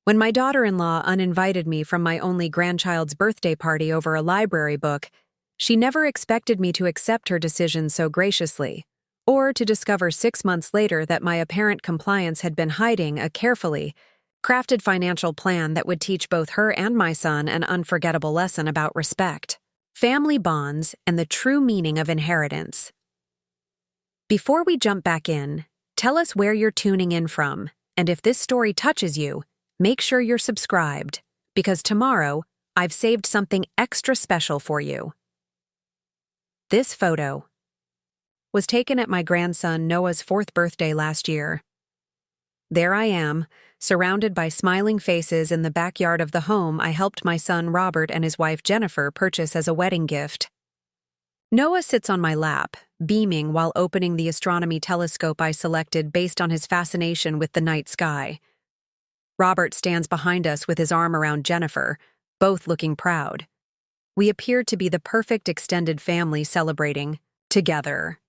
When my daughter-in-law uninvited me from my only grandchild's birthday party over a library book, she never expected me to accept her decision so graciously, or to discover 6 months later that my apparent compliance had been hiding a carefully crafted financial plan that would teach both her and my son an unforgettable lesson about respect, family bonds, and the true meaning of inheritance. Before we jump back in, tell us where you're tuning in from, and if this story touches you, make sure you're subscribed, because tomorrow I've saved something extra special for you. This photo was taken at my grandson Noah's 4th birthday last year. There I am, surrounded by smiling faces in the backyard of the home I helped my son Robert and his wife Jennifer purchase as a wedding gift. Noah sits on my lap, beaming while opening the astronomy telescope I selected based on his fascination with the night sky. Robert stands behind us with his arm around Jennifer, both looking proud. We appear to be the perfect extended family celebrating together.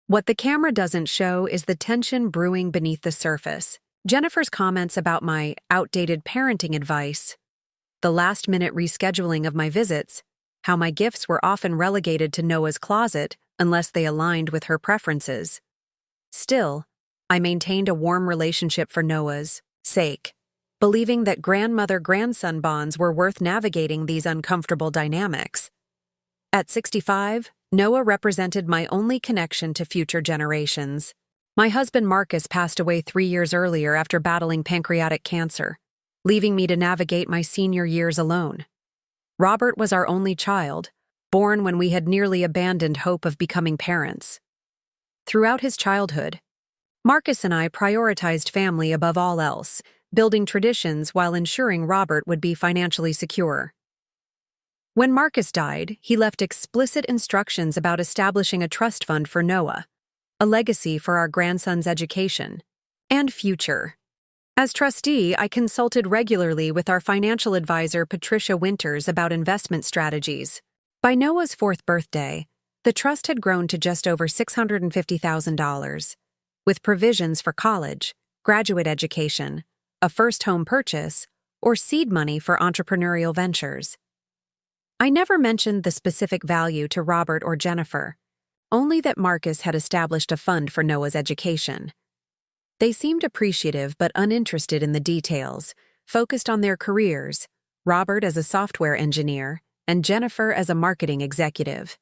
What the camera doesn't show is the tension brewing beneath the surface. Jennifer's comments about my outdated parenting advice, the last-minute rescheduling of my visits, how my gifts were often relegated to Noah's closet unless they aligned with her preferences. Still, I maintained a warm relationship for Noah's sake, believing that grandmother-grandson bonds were worth navigating these uncomfortable dynamics. At 65, Noah represented my only connection to future generations. My husband Marcus passed away 3 years earlier after battling pancreatic cancer, leaving me to navigate my senior years alone. Robert was our only child, born when we had nearly abandoned hope of becoming parents. Throughout his childhood, Marcus and I prioritized family above all else, building traditions while ensuring Robert would be financially secure. When Marcus died, he left explicit instructions about establishing a trust fund for Noah, a legacy for our grandson's education and future. As trustee, I consulted regularly with our financial advisor Patricia Winters about investment strategies. By Noah's 4th birthday, the trust had grown to just over $650,000, with provisions for college, graduate education, a first home purchase, or seed money for entrepreneurial ventures. I never mentioned the specific value to Robert or Jennifer, only that Marcus had established a fund for Noah's education. They seemed appreciative but uninterested in the details, focused on their careers, Robert as a software engineer and Jennifer as a marketing executive.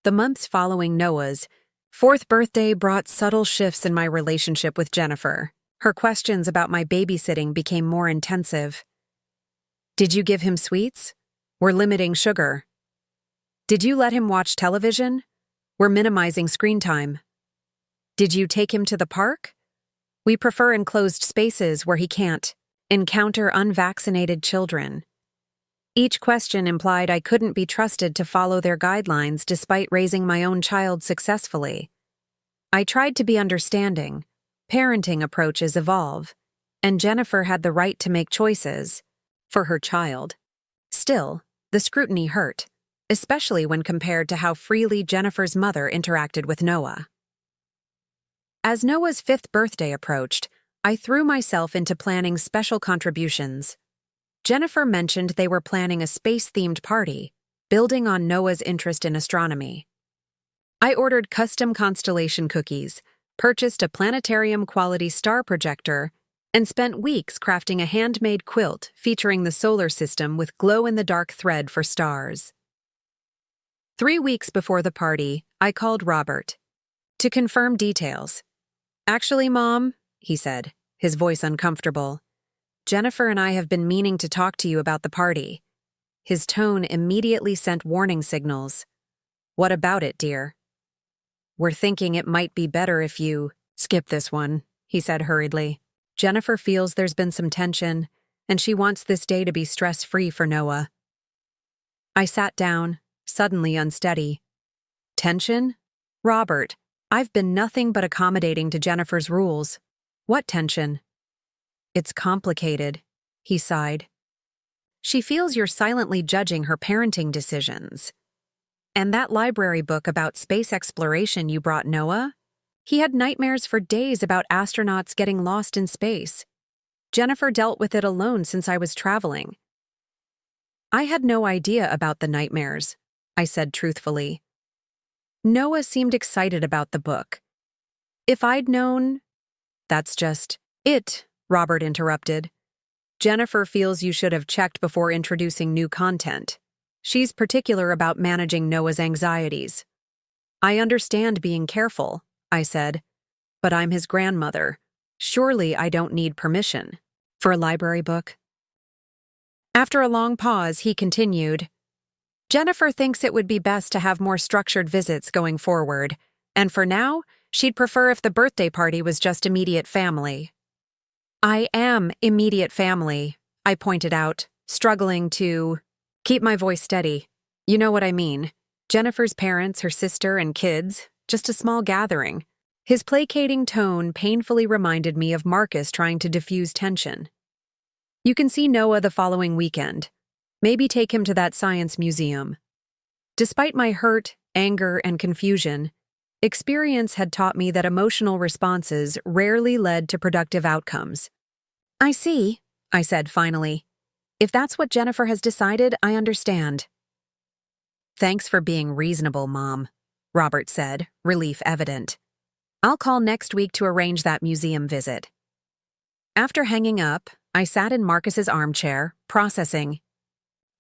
The months following Noah's 4th birthday brought subtle shifts in my relationship with Jennifer. Her questions about my babysitting became more intensive. Did you give him sweets? We're limiting sugar. Did you let him watch television? We're minimizing screen time. Did you take him to the park? We prefer enclosed spaces where he can't encounter unvaccinated children. Each question implied I couldn't be trusted to follow their guidelines despite raising my own child successfully. I tried to be understanding. Parenting approaches evolve, and Jennifer had the right to make choices for her child. Still, the scrutiny hurt, especially when compared to how freely Jennifer's mother interacted with Noah. As Noah's 5th birthday approached, I threw myself into planning special contributions. Jennifer mentioned they were planning a space-themed party, building on Noah's interest in astronomy. I ordered custom constellation cookies, purchased a planetarium-quality star projector, and spent weeks crafting a handmade quilt featuring the solar system with glow-in-the-dark thread for stars. 3 weeks before the party, I called Robert to confirm details. "Actually, Mom," he said, his voice uncomfortable, "Jennifer and I have been meaning to talk to you about the party." His tone immediately sent warning signals. "What about it, dear?" "We're thinking it might be better if you skip this one," he said hurriedly. "Jennifer feels there's been some tension, and she wants this day to be stress-free for Noah." I sat down, suddenly unsteady. "Tension? Robert, I've been nothing but accommodating to Jennifer's rules. What tension?" "It's complicated," he sighed. "She feels you're silently judging her parenting decisions. And that library book about space exploration you brought Noah? He had nightmares for days about astronauts getting lost in space. Jennifer dealt with it alone since I was traveling. I had no idea about the nightmares, I said truthfully. Noah seemed excited about the book. If I'd known... That's just it, Robert interrupted. Jennifer feels you should have checked before introducing new content. She's particular about managing Noah's anxieties. I understand being careful, I said, but I'm his grandmother. Surely I don't need permission. For a library book? After a long pause, he continued, Jennifer thinks it would be best to have more structured visits going forward, and for now, she'd prefer if the birthday party was just immediate family. I am immediate family, I pointed out, struggling to keep my voice steady. You know what I mean. Jennifer's parents, her sister, and kids, just a small gathering. His placating tone painfully reminded me of Marcus trying to diffuse tension. You can see Noah the following weekend. Maybe take him to that science museum. Despite my hurt, anger, and confusion, experience had taught me that emotional responses rarely led to productive outcomes. I see, I said finally. If that's what Jennifer has decided, I understand. Thanks for being reasonable, Mom, Robert said, relief evident. I'll call next week to arrange that museum visit. After hanging up, I sat in Marcus's armchair, processing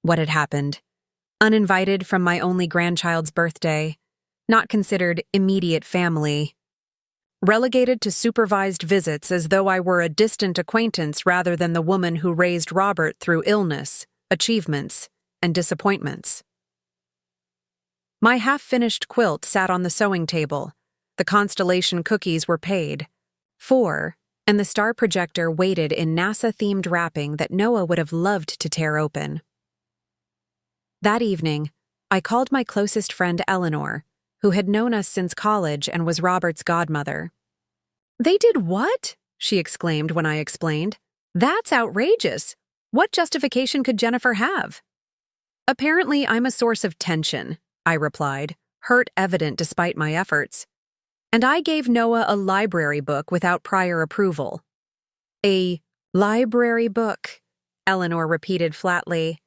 what had happened. Uninvited from my only grandchild's birthday, not considered immediate family. Relegated to supervised visits as though I were a distant acquaintance rather than the woman who raised Robert through illness, achievements, and disappointments. My half-finished quilt sat on the sewing table. The constellation cookies were paid for, and the star projector waited in NASA-themed wrapping that Noah would have loved to tear open. That evening, I called my closest friend Eleanor, who had known us since college and was Robert's godmother. They did what? She exclaimed when I explained. That's outrageous. What justification could Jennifer have? Apparently, I'm a source of tension, I replied, hurt evident despite my efforts. And I gave Noah a library book without prior approval. A library book, Eleanor repeated flatly.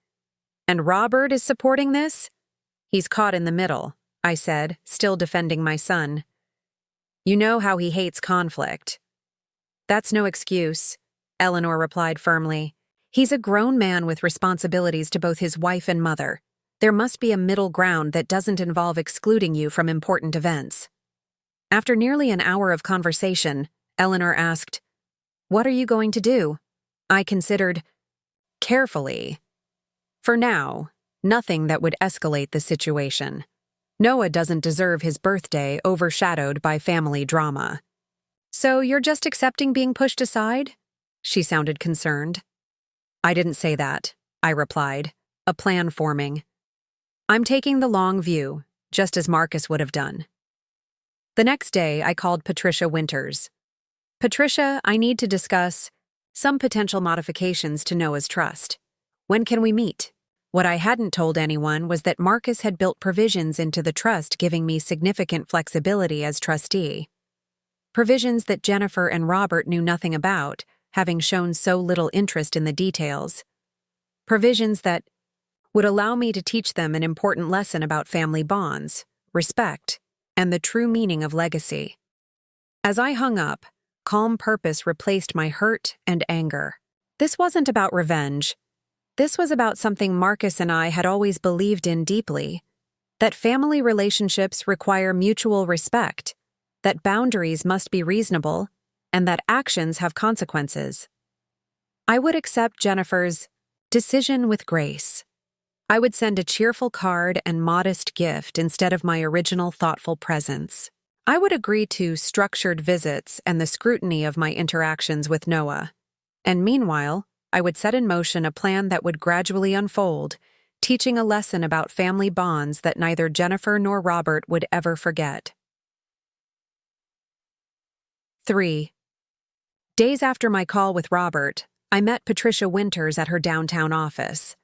And Robert is supporting this? He's caught in the middle, I said, still defending my son. You know how he hates conflict. That's no excuse, Eleanor replied firmly. He's a grown man with responsibilities to both his wife and mother. There must be a middle ground that doesn't involve excluding you from important events. After nearly an hour of conversation, Eleanor asked, What are you going to do? I considered, carefully. For now, nothing that would escalate the situation. Noah doesn't deserve his birthday overshadowed by family drama. So you're just accepting being pushed aside? She sounded concerned. I didn't say that, I replied, a plan forming. I'm taking the long view, just as Marcus would have done. The next day, I called Patricia Winters. Patricia, I need to discuss some potential modifications to Noah's trust. When can we meet? What I hadn't told anyone was that Marcus had built provisions into the trust giving me significant flexibility as trustee. Provisions that Jennifer and Robert knew nothing about, having shown so little interest in the details. Provisions that would allow me to teach them an important lesson about family bonds, respect, and the true meaning of legacy. As I hung up, calm purpose replaced my hurt and anger. This wasn't about revenge. This was about something Marcus and I had always believed in deeply, that family relationships require mutual respect, that boundaries must be reasonable, and that actions have consequences. I would accept Jennifer's decision with grace. I would send a cheerful card and modest gift instead of my original thoughtful presence. I would agree to structured visits and the scrutiny of my interactions with Noah. And meanwhile, I would set in motion a plan that would gradually unfold, teaching a lesson about family bonds that neither Jennifer nor Robert would ever forget. 3. Days after my call with Robert, I met Patricia Winters at her downtown office.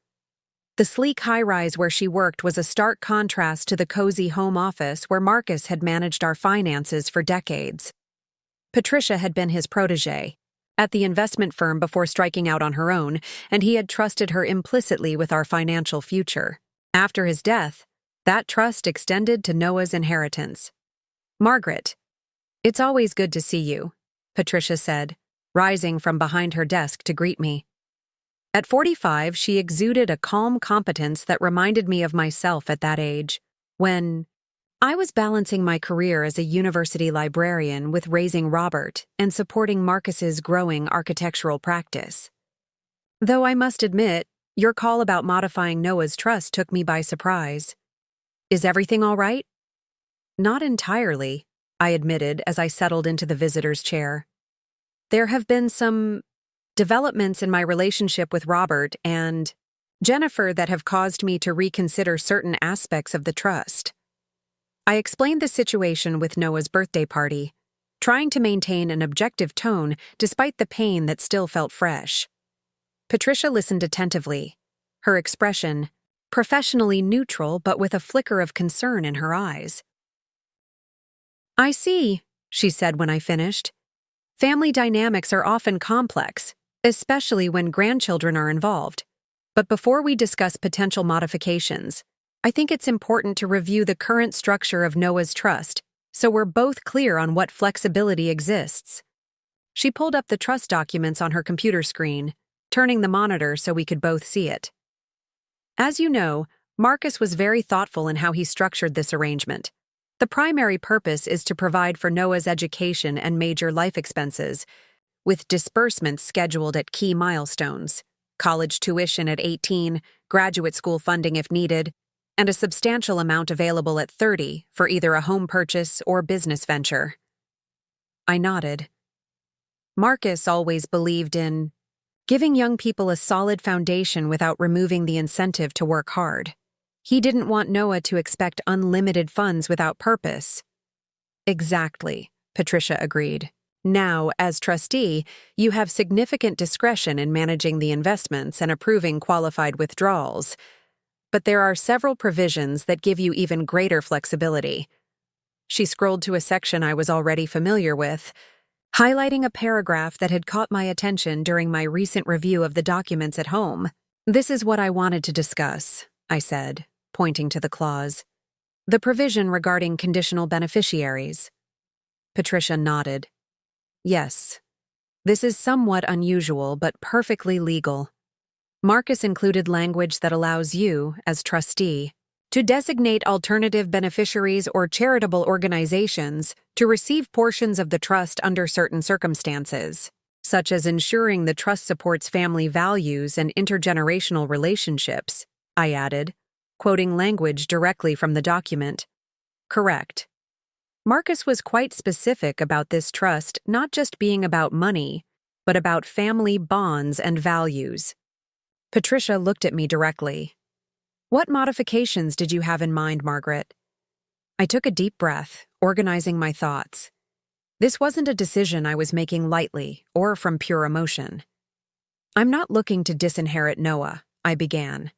The sleek high-rise where she worked was a stark contrast to the cozy home office where Marcus had managed our finances for decades. Patricia had been his protégé, at the investment firm before striking out on her own, and he had trusted her implicitly with our financial future. After his death, that trust extended to Noah's inheritance. "Margaret, it's always good to see you," Patricia said, rising from behind her desk to greet me. At 45, she exuded a calm competence that reminded me of myself at that age, when I was balancing my career as a university librarian with raising Robert and supporting Marcus's growing architectural practice. "Though I must admit, your call about modifying Noah's trust took me by surprise. Is everything all right?" "Not entirely," I admitted as I settled into the visitor's chair. "There have been some developments in my relationship with Robert and Jennifer that have caused me to reconsider certain aspects of the trust." I explained the situation with Noah's birthday party, trying to maintain an objective tone despite the pain that still felt fresh. Patricia listened attentively, her expression professionally neutral but with a flicker of concern in her eyes. "I see," she said when I finished. "Family dynamics are often complex, especially when grandchildren are involved. But before we discuss potential modifications, I think it's important to review the current structure of Noah's trust so we're both clear on what flexibility exists." She pulled up the trust documents on her computer screen, turning the monitor so we could both see it. "As you know, Marcus was very thoughtful in how he structured this arrangement. The primary purpose is to provide for Noah's education and major life expenses, with disbursements scheduled at key milestones, college tuition at 18, graduate school funding if needed, and a substantial amount available at 30 for either a home purchase or business venture." I nodded. Marcus always believed in giving young people a solid foundation without removing the incentive to work hard. He didn't want Noah to expect unlimited funds without purpose. "Exactly," Patricia agreed. "Now, as trustee, you have significant discretion in managing the investments and approving qualified withdrawals. But there are several provisions that give you even greater flexibility." She scrolled to a section I was already familiar with, highlighting a paragraph that had caught my attention during my recent review of the documents at home. "This is what I wanted to discuss," I said, pointing to the clause. "The provision regarding conditional beneficiaries." Patricia nodded. "Yes, this is somewhat unusual but perfectly legal. Marcus included language that allows you, as trustee, to designate alternative beneficiaries or charitable organizations to receive portions of the trust under certain circumstances, such as ensuring the trust supports family values and intergenerational relationships," I added, quoting language directly from the document. "Correct. Marcus was quite specific about this trust not just being about money, but about family bonds and values." Patricia looked at me directly. "What modifications did you have in mind, Margaret?" I took a deep breath, organizing my thoughts. This wasn't a decision I was making lightly or from pure emotion. "I'm not looking to disinherit Noah," I began.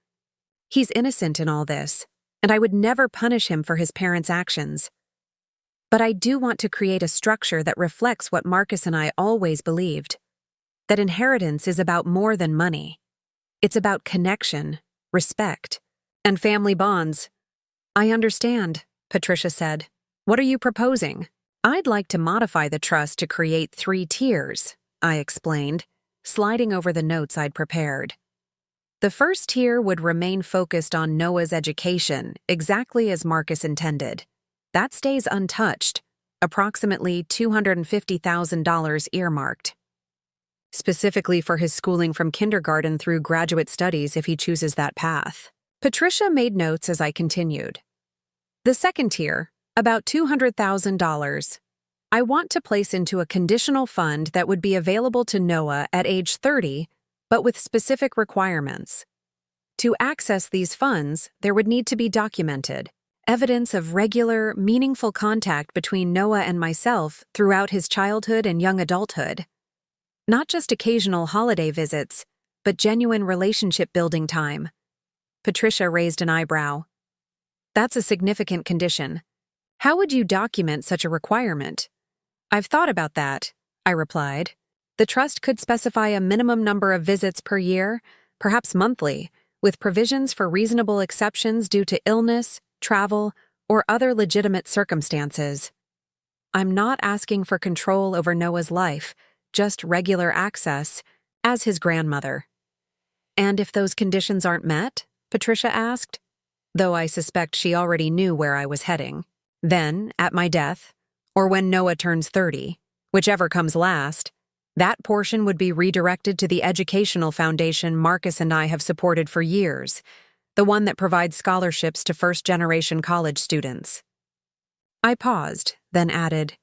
"He's innocent in all this, and I would never punish him for his parents' actions. But I do want to create a structure that reflects what Marcus and I always believed, that inheritance is about more than money. It's about connection, respect, and family bonds." "I understand," Patricia said. "What are you proposing?" "I'd like to modify the trust to create 3 tiers, I explained, sliding over the notes I'd prepared. "The first tier would remain focused on Noah's education, exactly as Marcus intended. That stays untouched, approximately $250,000 earmarked. Specifically for his schooling from kindergarten through graduate studies if he chooses that path." Patricia made notes as I continued. "The second tier, about $200,000, I want to place into a conditional fund that would be available to Noah at age 30, but with specific requirements. To access these funds, there would need to be documented evidence of regular, meaningful contact between Noah and myself throughout his childhood and young adulthood. Not just occasional holiday visits, but genuine relationship-building time." Patricia raised an eyebrow. "That's a significant condition. How would you document such a requirement?" "I've thought about that," I replied. The trust could specify a minimum number of visits per year, perhaps monthly, with provisions for reasonable exceptions due to illness, travel, or other legitimate circumstances. I'm not asking for control over Noah's life, just regular access, as his grandmother. And if those conditions aren't met? Patricia asked, though I suspect she already knew where I was heading. Then, at my death, or when Noah turns 30, whichever comes last, that portion would be redirected to the educational foundation Marcus and I have supported for years, the one that provides scholarships to first-generation college students. I paused, then added,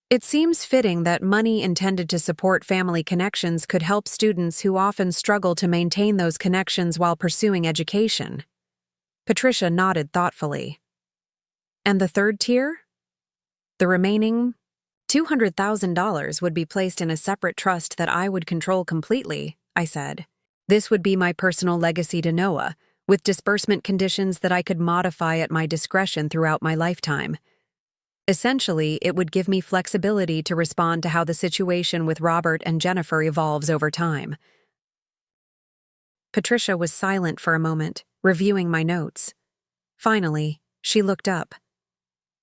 "It seems fitting that money intended to support family connections could help students who often struggle to maintain those connections while pursuing education." Patricia nodded thoughtfully. "And the third tier?" "The remaining $200,000 would be placed in a separate trust that I would control completely," I said. "This would be my personal legacy to Noah, with disbursement conditions that I could modify at my discretion throughout my lifetime. Essentially, it would give me flexibility to respond to how the situation with Robert and Jennifer evolves over time." Patricia was silent for a moment, reviewing my notes. Finally, she looked up.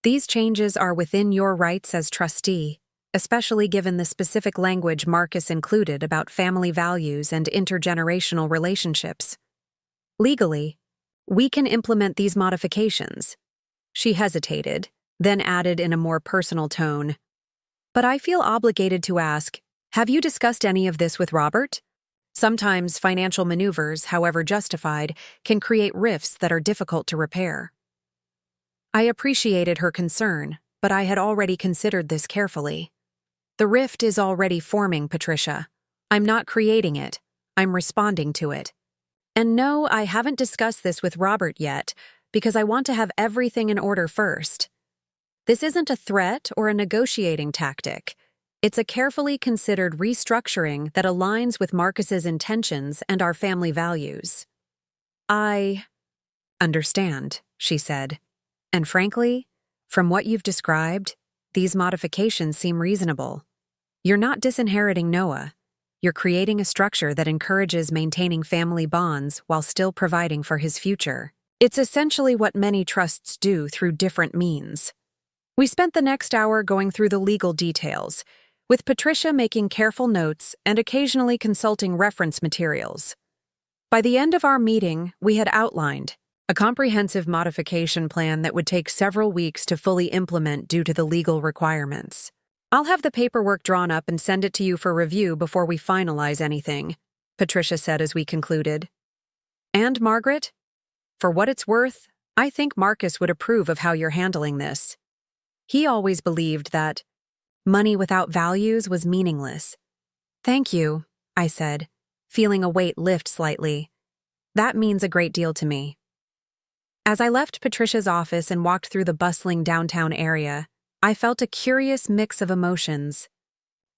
"These changes are within your rights as trustee, especially given the specific language Marcus included about family values and intergenerational relationships. Legally, we can implement these modifications." She hesitated, then added in a more personal tone, "But I feel obligated to ask, have you discussed any of this with Robert? Sometimes financial maneuvers, however justified, can create rifts that are difficult to repair." I appreciated her concern, but I had already considered this carefully. The rift is already forming, Patricia. I'm not creating it. I'm responding to it. And no, I haven't discussed this with Robert yet, because I want to have everything in order first. This isn't a threat or a negotiating tactic. It's a carefully considered restructuring that aligns with Marcus's intentions and our family values. "I understand," she said. "And frankly, from what you've described, these modifications seem reasonable. You're not disinheriting Noah. You're creating a structure that encourages maintaining family bonds while still providing for his future. It's essentially what many trusts do through different means." We spent the next hour going through the legal details, with Patricia making careful notes and occasionally consulting reference materials. By the end of our meeting, we had outlined a comprehensive modification plan that would take several weeks to fully implement due to the legal requirements. "I'll have the paperwork drawn up and send it to you for review before we finalize anything," Patricia said as we concluded. "And, Margaret, for what it's worth, I think Marcus would approve of how you're handling this. He always believed that money without values was meaningless." "Thank you," I said, feeling a weight lift slightly. "That means a great deal to me." As I left Patricia's office and walked through the bustling downtown area, I felt a curious mix of emotions.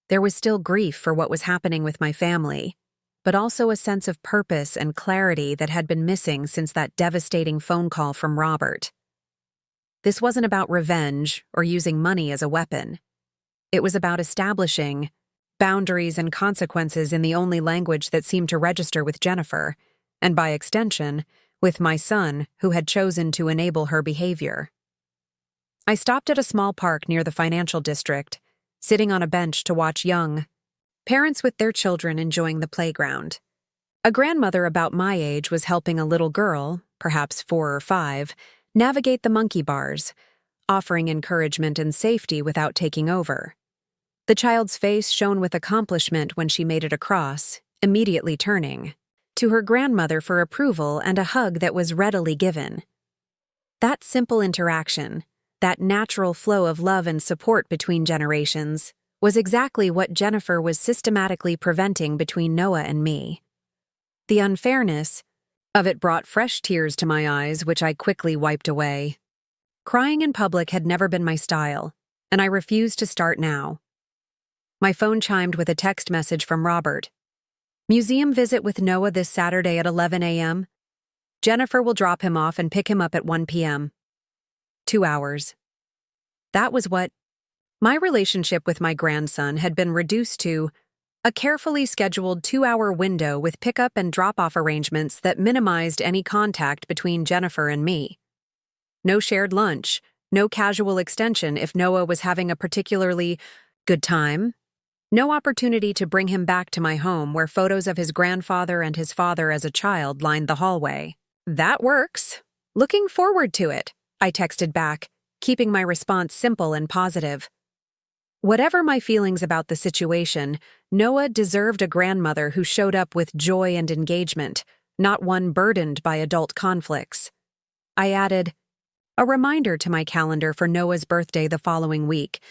There was still grief for what was happening with my family, but also a sense of purpose and clarity that had been missing since that devastating phone call from Robert. This wasn't about revenge or using money as a weapon. It was about establishing boundaries and consequences in the only language that seemed to register with Jennifer, and by extension, with my son, who had chosen to enable her behavior. I stopped at a small park near the financial district, sitting on a bench to watch young parents with their children enjoying the playground. A grandmother about my age was helping a little girl, perhaps 4 or 5, navigate the monkey bars, offering encouragement and safety without taking over. The child's face shone with accomplishment when she made it across, immediately turning to her grandmother for approval and a hug that was readily given. That simple interaction, that natural flow of love and support between generations, was exactly what Jennifer was systematically preventing between Noah and me. The unfairness of it brought fresh tears to my eyes, which I quickly wiped away. Crying in public had never been my style, and I refused to start now. My phone chimed with a text message from Robert. "Museum visit with Noah this Saturday at 11 a.m. Jennifer will drop him off and pick him up at 1 p.m. 2 hours. That was what my relationship with my grandson had been reduced to A carefully scheduled 2-hour window with pickup and drop-off arrangements that minimized any contact between Jennifer and me. No shared lunch, no casual extension if Noah was having a particularly good time. No opportunity to bring him back to my home where photos of his grandfather and his father as a child lined the hallway. That works. Looking forward to it, I texted back, keeping my response simple and positive. Whatever my feelings about the situation, Noah deserved a grandmother who showed up with joy and engagement, not one burdened by adult conflicts. I added a reminder to my calendar for Noah's birthday the following week,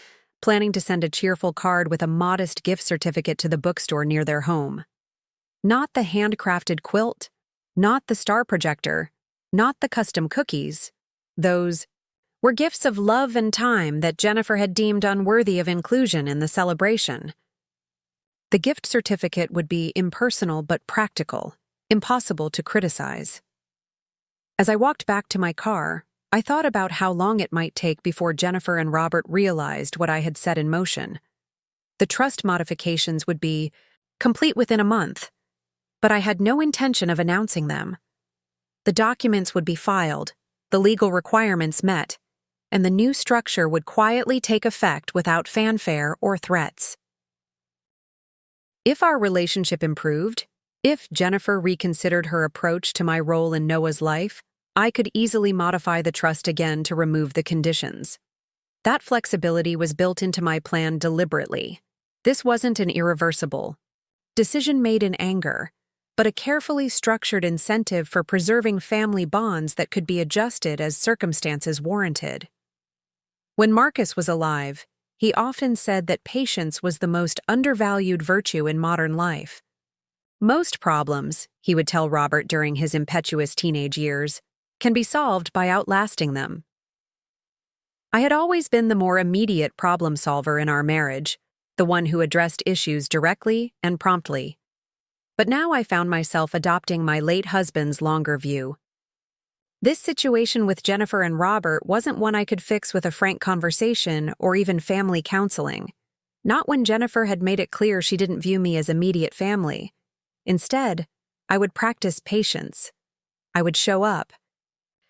planning to send a cheerful card with a modest gift certificate to the bookstore near their home. Not the handcrafted quilt, not the star projector, not the custom cookies. Those were gifts of love and time that Jennifer had deemed unworthy of inclusion in the celebration. The gift certificate would be impersonal but practical, impossible to criticize. As I walked back to my car, I thought about how long it might take before Jennifer and Robert realized what I had set in motion. The trust modifications would be complete within a month, but I had no intention of announcing them. The documents would be filed, the legal requirements met, and the new structure would quietly take effect without fanfare or threats. If our relationship improved, if Jennifer reconsidered her approach to my role in Noah's life, I could easily modify the trust again to remove the conditions. That flexibility was built into my plan deliberately. This wasn't an irreversible decision made in anger, but a carefully structured incentive for preserving family bonds that could be adjusted as circumstances warranted. When Marcus was alive, he often said that patience was the most undervalued virtue in modern life. Most problems, he would tell Robert during his impetuous teenage years, can be solved by outlasting them. I had always been the more immediate problem solver in our marriage, the one who addressed issues directly and promptly. But now I found myself adopting my late husband's longer view. This situation with Jennifer and Robert wasn't one I could fix with a frank conversation or even family counseling. Not when Jennifer had made it clear she didn't view me as immediate family. Instead, I would practice patience. I would show up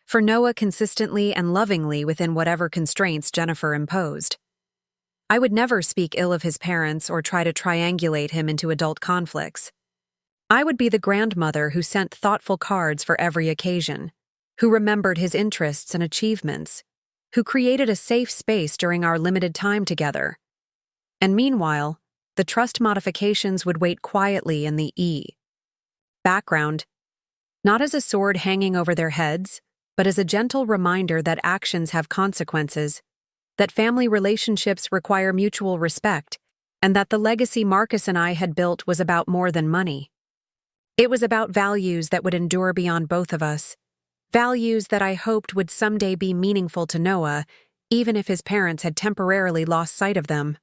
for Noah consistently and lovingly within whatever constraints Jennifer imposed. I would never speak ill of his parents or try to triangulate him into adult conflicts. I would be the grandmother who sent thoughtful cards for every occasion, who remembered his interests and achievements, who created a safe space during our limited time together. And meanwhile, the trust modifications would wait quietly in the background, not as a sword hanging over their heads, but as a gentle reminder that actions have consequences, that family relationships require mutual respect, and that the legacy Marcus and I had built was about more than money. It was about values that would endure beyond both of us, values that I hoped would someday be meaningful to Noah, even if his parents had temporarily lost sight of them.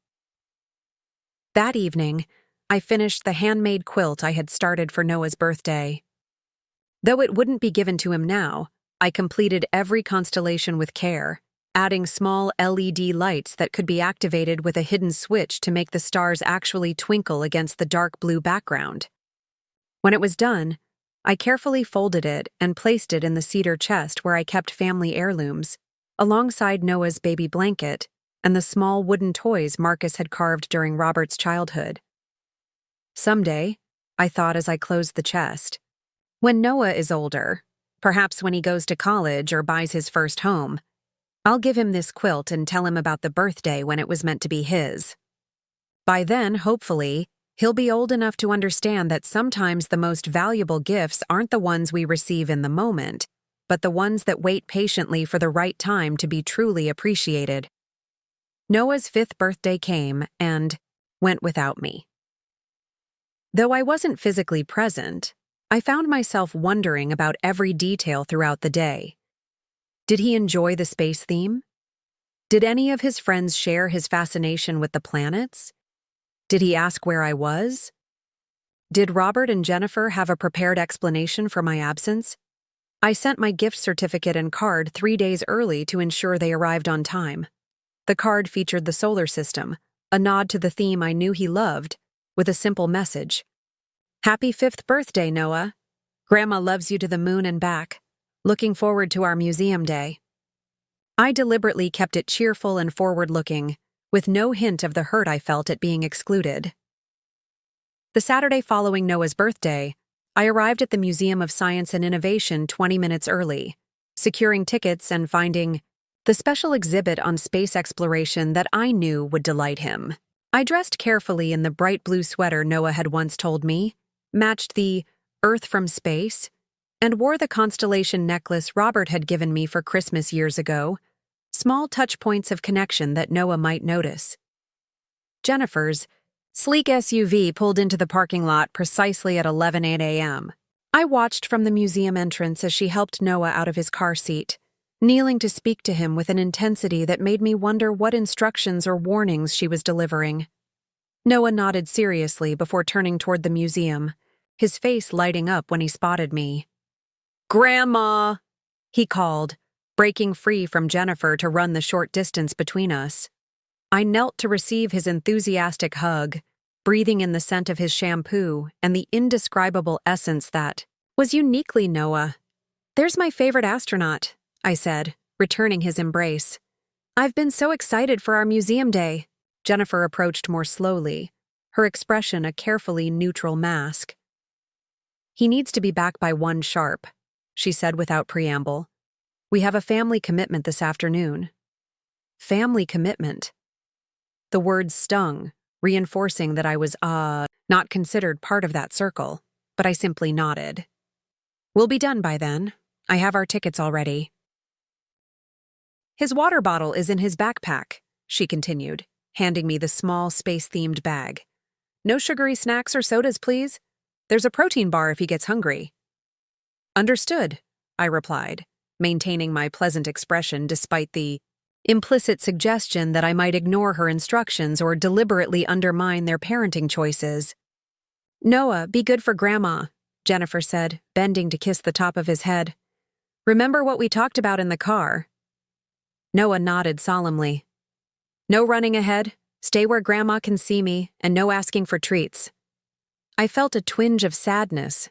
That evening, I finished the handmade quilt I had started for Noah's birthday. Though it wouldn't be given to him now, I completed every constellation with care, adding small LED lights that could be activated with a hidden switch to make the stars actually twinkle against the dark blue background. When it was done, I carefully folded it and placed it in the cedar chest where I kept family heirlooms, alongside Noah's baby blanket and the small wooden toys Marcus had carved during Robert's childhood. Someday, I thought as I closed the chest, when Noah is older, perhaps when he goes to college or buys his first home, I'll give him this quilt and tell him about the birthday when it was meant to be his. By then, hopefully, he'll be old enough to understand that sometimes the most valuable gifts aren't the ones we receive in the moment, but the ones that wait patiently for the right time to be truly appreciated. Noah's 5th birthday came and went without me. Though I wasn't physically present, I found myself wondering about every detail throughout the day. Did he enjoy the space theme? Did any of his friends share his fascination with the planets? Did he ask where I was? Did Robert and Jennifer have a prepared explanation for my absence? I sent my gift certificate and card 3 days early to ensure they arrived on time. The card featured the solar system, a nod to the theme I knew he loved, with a simple message. "Happy 5th birthday, Noah. Grandma loves you to the moon and back. Looking forward to our museum day." I deliberately kept it cheerful and forward-looking, with no hint of the hurt I felt at being excluded. The Saturday following Noah's birthday, I arrived at the Museum of Science and Innovation 20 minutes early, securing tickets and finding the special exhibit on space exploration that I knew would delight him. I dressed carefully in the bright blue sweater Noah had once told me, matched the Earth from Space, and wore the constellation necklace Robert had given me for Christmas years ago, small touch points of connection that Noah might notice. Jennifer's sleek SUV pulled into the parking lot precisely at 11:08 a.m. I watched from the museum entrance as she helped Noah out of his car seat, kneeling to speak to him with an intensity that made me wonder what instructions or warnings she was delivering. Noah nodded seriously before turning toward the museum, his face lighting up when he spotted me. "Grandma!" he called, breaking free from Jennifer to run the short distance between us. I knelt to receive his enthusiastic hug, breathing in the scent of his shampoo and the indescribable essence that was uniquely Noah. "There's my favorite astronaut," I said, returning his embrace. "I've been so excited for our museum day." Jennifer approached more slowly, her expression a carefully neutral mask. "He needs to be back by 1 sharp," she said without preamble. "We have a family commitment this afternoon." Family commitment. The words stung, reinforcing that I was, not considered part of that circle, but I simply nodded. "We'll be done by then. I have our tickets already." "His water bottle is in his backpack," she continued, handing me the small space-themed bag. "No sugary snacks or sodas, please. There's a protein bar if he gets hungry." "Understood," I replied, maintaining my pleasant expression despite the implicit suggestion that I might ignore her instructions or deliberately undermine their parenting choices. "Noah, be good for Grandma," Jennifer said, bending to kiss the top of his head. "Remember what we talked about in the car?" Noah nodded solemnly. "No running ahead, stay where Grandma can see me, and no asking for treats." I felt a twinge of sadness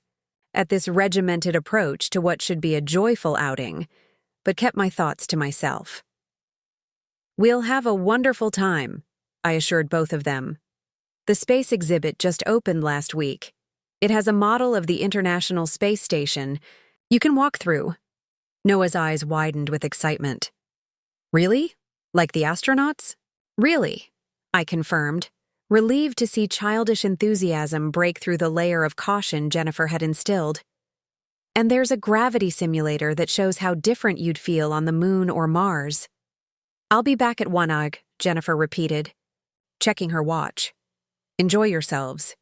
at this regimented approach to what should be a joyful outing, but kept my thoughts to myself. "We'll have a wonderful time," I assured both of them. "The space exhibit just opened last week. It has a model of the International Space Station. You can walk through." Noah's eyes widened with excitement. "Really? Like the astronauts?" "Really," I confirmed, relieved to see childish enthusiasm break through the layer of caution Jennifer had instilled. "And there's a gravity simulator that shows how different you'd feel on the moon or Mars." "I'll be back at 1 Jennifer repeated, checking her watch. "Enjoy yourselves."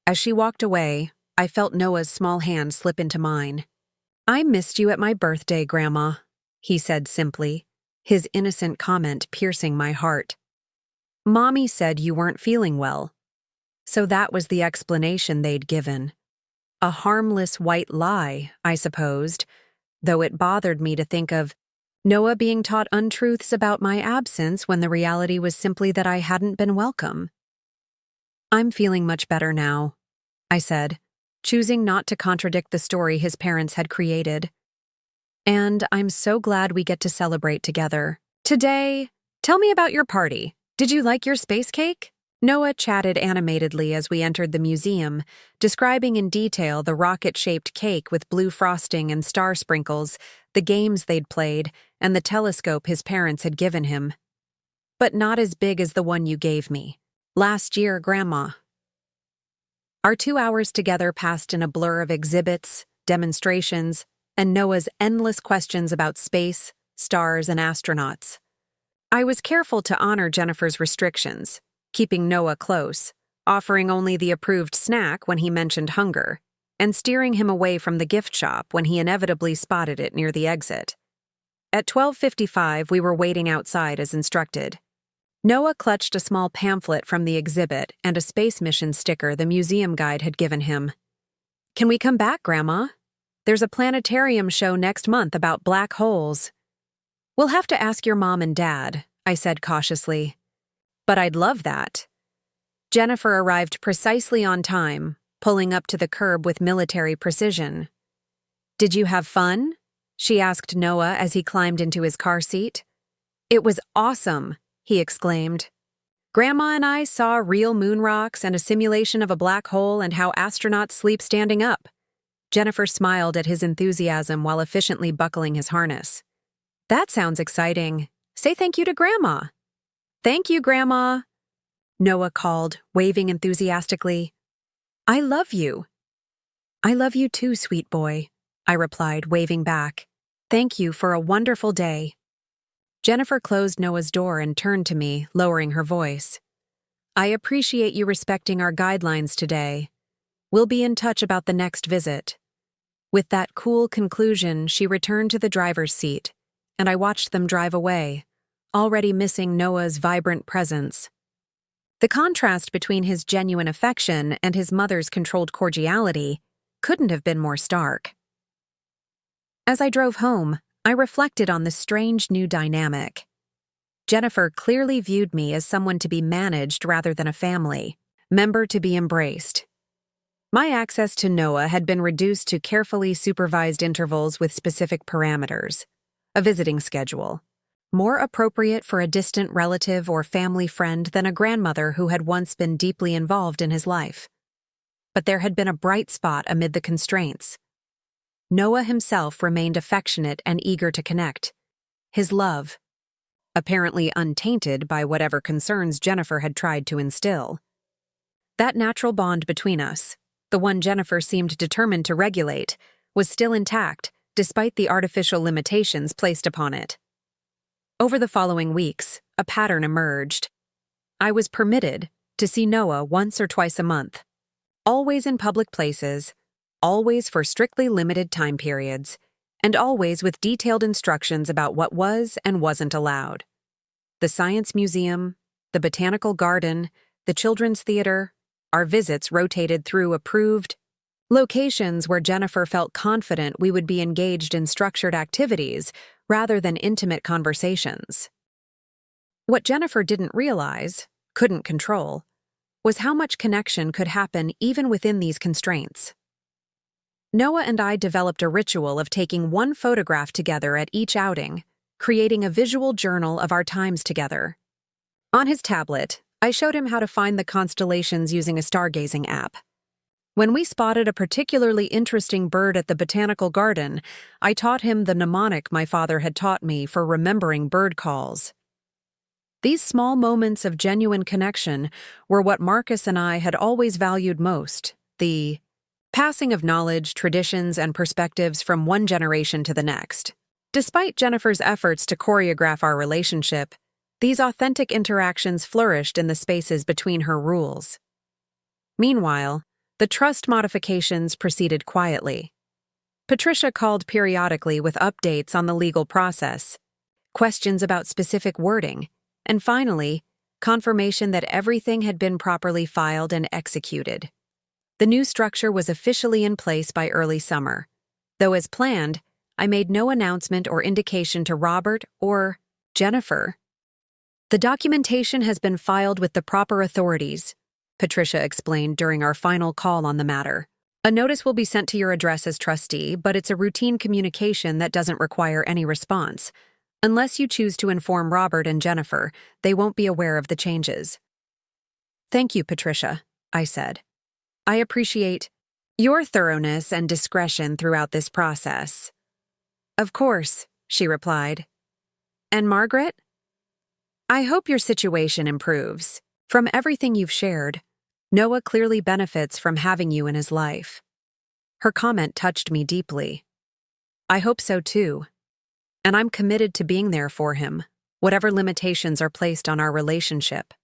As she walked away, I felt Noah's small hand slip into mine. "I missed you at my birthday, Grandma," he said simply, his innocent comment piercing my heart. "Mommy said you weren't feeling well." So that was the explanation they'd given. A harmless white lie, I supposed, though it bothered me to think of Noah being taught untruths about my absence when the reality was simply that I hadn't been welcome. "I'm feeling much better now," I said, choosing not to contradict the story his parents had created. "And I'm so glad we get to celebrate together. Today, tell me about your party. Did you like your space cake?" Noah chatted animatedly as we entered the museum, describing in detail the rocket-shaped cake with blue frosting and star sprinkles, the games they'd played, and the telescope his parents had given him. "But not as big as the one you gave me. Last year, Grandma." Our 2 hours together passed in a blur of exhibits, demonstrations, and Noah's endless questions about space, stars, and astronauts. I was careful to honor Jennifer's restrictions, keeping Noah close, offering only the approved snack when he mentioned hunger, and steering him away from the gift shop when he inevitably spotted it near the exit. At 12:55, we were waiting outside as instructed. Noah clutched a small pamphlet from the exhibit and a space mission sticker the museum guide had given him. "Can we come back, Grandma? There's a planetarium show next month about black holes." "We'll have to ask your mom and dad," I said cautiously. "But I'd love that." Jennifer arrived precisely on time, pulling up to the curb with military precision. "Did you have fun?" she asked Noah as he climbed into his car seat. "It was awesome," he exclaimed. "Grandma and I saw real moon rocks and a simulation of a black hole and how astronauts sleep standing up." Jennifer smiled at his enthusiasm while efficiently buckling his harness. "That sounds exciting. Say thank you to Grandma." "Thank you, Grandma," Noah called, waving enthusiastically. "I love you." "I love you too, sweet boy," I replied, waving back. "Thank you for a wonderful day." Jennifer closed Noah's door and turned to me, lowering her voice. "I appreciate you respecting our guidelines today. We'll be in touch about the next visit." With that cool conclusion, she returned to the driver's seat, and I watched them drive away, already missing Noah's vibrant presence. The contrast between his genuine affection and his mother's controlled cordiality couldn't have been more stark. As I drove home, I reflected on the strange new dynamic. Jennifer clearly viewed me as someone to be managed rather than a family member to be embraced. My access to Noah had been reduced to carefully supervised intervals with specific parameters, a visiting schedule, more appropriate for a distant relative or family friend than a grandmother who had once been deeply involved in his life. But there had been a bright spot amid the constraints. Noah himself remained affectionate and eager to connect. His love, apparently untainted by whatever concerns Jennifer had tried to instill. That natural bond between us, the one Jennifer seemed determined to regulate, was still intact, despite the artificial limitations placed upon it. Over the following weeks, a pattern emerged. I was permitted to see Noah once or twice a month, always in public places, always for strictly limited time periods, and always with detailed instructions about what was and wasn't allowed. The Science Museum, the Botanical Garden, the Children's Theater, our visits rotated through approved locations where Jennifer felt confident we would be engaged in structured activities rather than intimate conversations. What Jennifer didn't realize, couldn't control, was how much connection could happen even within these constraints. Noah and I developed a ritual of taking one photograph together at each outing, creating a visual journal of our times together. On his tablet, I showed him how to find the constellations using a stargazing app. When we spotted a particularly interesting bird at the Botanical Garden, I taught him the mnemonic my father had taught me for remembering bird calls. These small moments of genuine connection were what Marcus and I had always valued most, the passing of knowledge, traditions, and perspectives from one generation to the next. Despite Jennifer's efforts to choreograph our relationship, these authentic interactions flourished in the spaces between her rules. Meanwhile, the trust modifications proceeded quietly. Patricia called periodically with updates on the legal process, questions about specific wording, and finally, confirmation that everything had been properly filed and executed. The new structure was officially in place by early summer, though as planned, I made no announcement or indication to Robert or Jennifer. "The documentation has been filed with the proper authorities," Patricia explained during our final call on the matter. "A notice will be sent to your address as trustee, but it's a routine communication that doesn't require any response. Unless you choose to inform Robert and Jennifer, they won't be aware of the changes." "Thank you, Patricia," I said. "I appreciate your thoroughness and discretion throughout this process." "Of course," she replied. "And Margaret? I hope your situation improves. From everything you've shared, Noah clearly benefits from having you in his life." Her comment touched me deeply. "I hope so too. And I'm committed to being there for him, whatever limitations are placed on our relationship."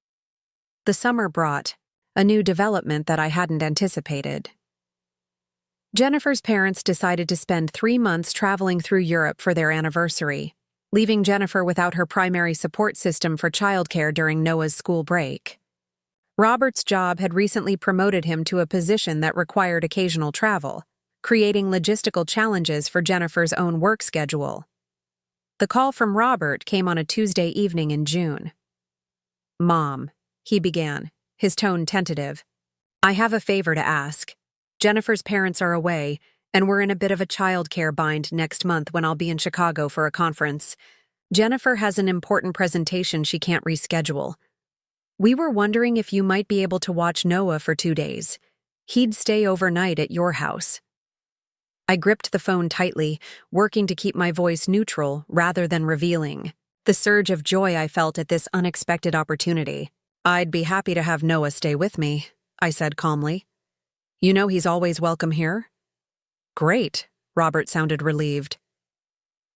The summer brought a new development that I hadn't anticipated. Jennifer's parents decided to spend 3 months traveling through Europe for their anniversary, leaving Jennifer without her primary support system for childcare during Noah's school break. Robert's job had recently promoted him to a position that required occasional travel, creating logistical challenges for Jennifer's own work schedule. The call from Robert came on a Tuesday evening in June. "Mom," he began, his tone tentative. I have a favor to ask. Jennifer's parents are away, and we're in a bit of a childcare bind next month when I'll be in Chicago for a conference. Jennifer has an important presentation she can't reschedule. We were wondering if you might be able to watch Noah for 2 days. He'd stay overnight at your house. I gripped the phone tightly, working to keep my voice neutral rather than revealing. The surge of joy I felt at this unexpected opportunity. I'd be happy to have Noah stay with me, I said calmly. You know he's always welcome here? Great, Robert sounded relieved.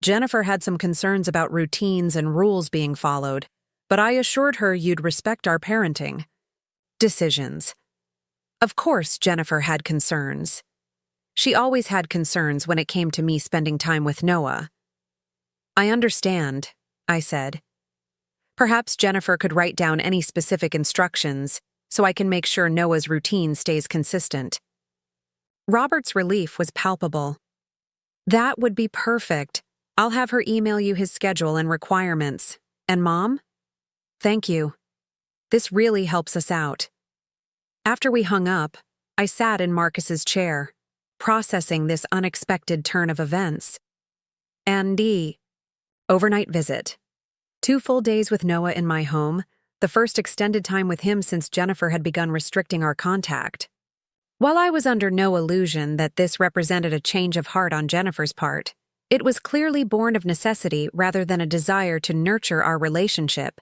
Jennifer had some concerns about routines and rules being followed, but I assured her you'd respect our parenting decisions. Of course, Jennifer had concerns. She always had concerns when it came to me spending time with Noah. I understand, I said. Perhaps Jennifer could write down any specific instructions so I can make sure Noah's routine stays consistent. Robert's relief was palpable. That would be perfect. I'll have her email you his schedule and requirements. And Mom? Thank you. This really helps us out. After we hung up, I sat in Marcus's chair, processing this unexpected turn of events. And overnight visit. 2 full days with Noah in my home, the first extended time with him since Jennifer had begun restricting our contact. While I was under no illusion that this represented a change of heart on Jennifer's part, it was clearly born of necessity rather than a desire to nurture our relationship.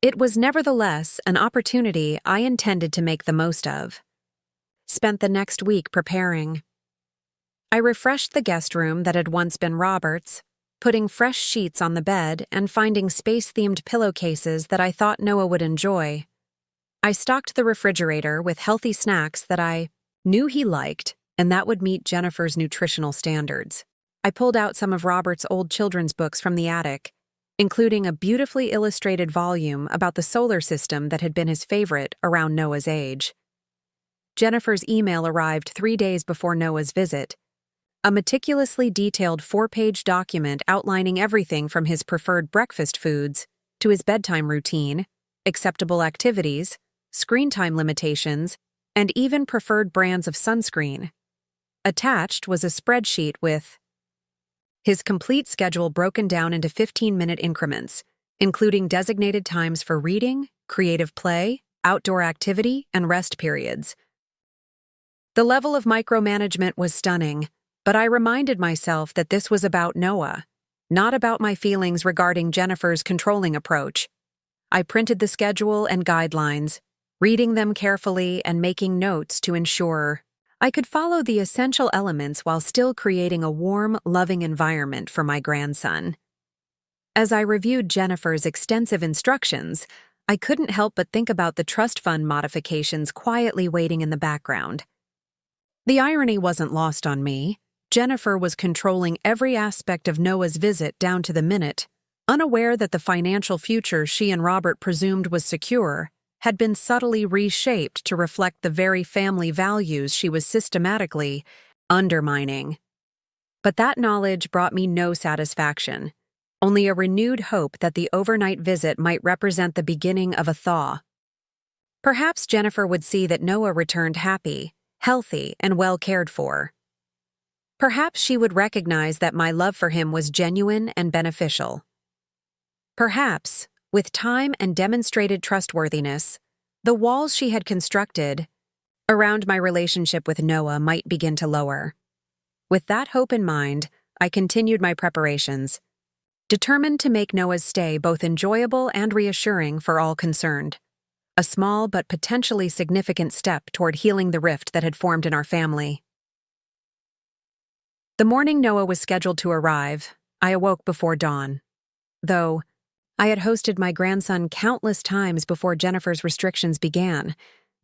It was nevertheless an opportunity I intended to make the most of. Spent the next week preparing. I refreshed the guest room that had once been Robert's, putting fresh sheets on the bed and finding space-themed pillowcases that I thought Noah would enjoy. I stocked the refrigerator with healthy snacks that I knew he liked and that would meet Jennifer's nutritional standards. I pulled out some of Robert's old children's books from the attic, including a beautifully illustrated volume about the solar system that had been his favorite around Noah's age. Jennifer's email arrived 3 days before Noah's visit. A meticulously detailed 4-page document outlining everything from his preferred breakfast foods to his bedtime routine, acceptable activities, screen time limitations, and even preferred brands of sunscreen. Attached was a spreadsheet with his complete schedule broken down into 15-minute increments, including designated times for reading, creative play, outdoor activity, and rest periods. The level of micromanagement was stunning, but I reminded myself that this was about Noah, not about my feelings regarding Jennifer's controlling approach. I printed the schedule and guidelines, reading them carefully and making notes to ensure I could follow the essential elements while still creating a warm, loving environment for my grandson. As I reviewed Jennifer's extensive instructions, I couldn't help but think about the trust fund modifications quietly waiting in the background. The irony wasn't lost on me. Jennifer was controlling every aspect of Noah's visit down to the minute, unaware that the financial future she and Robert presumed was secure had been subtly reshaped to reflect the very family values she was systematically undermining. But that knowledge brought me no satisfaction, only a renewed hope that the overnight visit might represent the beginning of a thaw. Perhaps Jennifer would see that Noah returned happy, healthy, and well cared for. Perhaps she would recognize that my love for him was genuine and beneficial. Perhaps, with time and demonstrated trustworthiness, the walls she had constructed around my relationship with Noah might begin to lower. With that hope in mind, I continued my preparations, determined to make Noah's stay both enjoyable and reassuring for all concerned. A small but potentially significant step toward healing the rift that had formed in our family. The morning Noah was scheduled to arrive, I awoke before dawn. Though I had hosted my grandson countless times before Jennifer's restrictions began,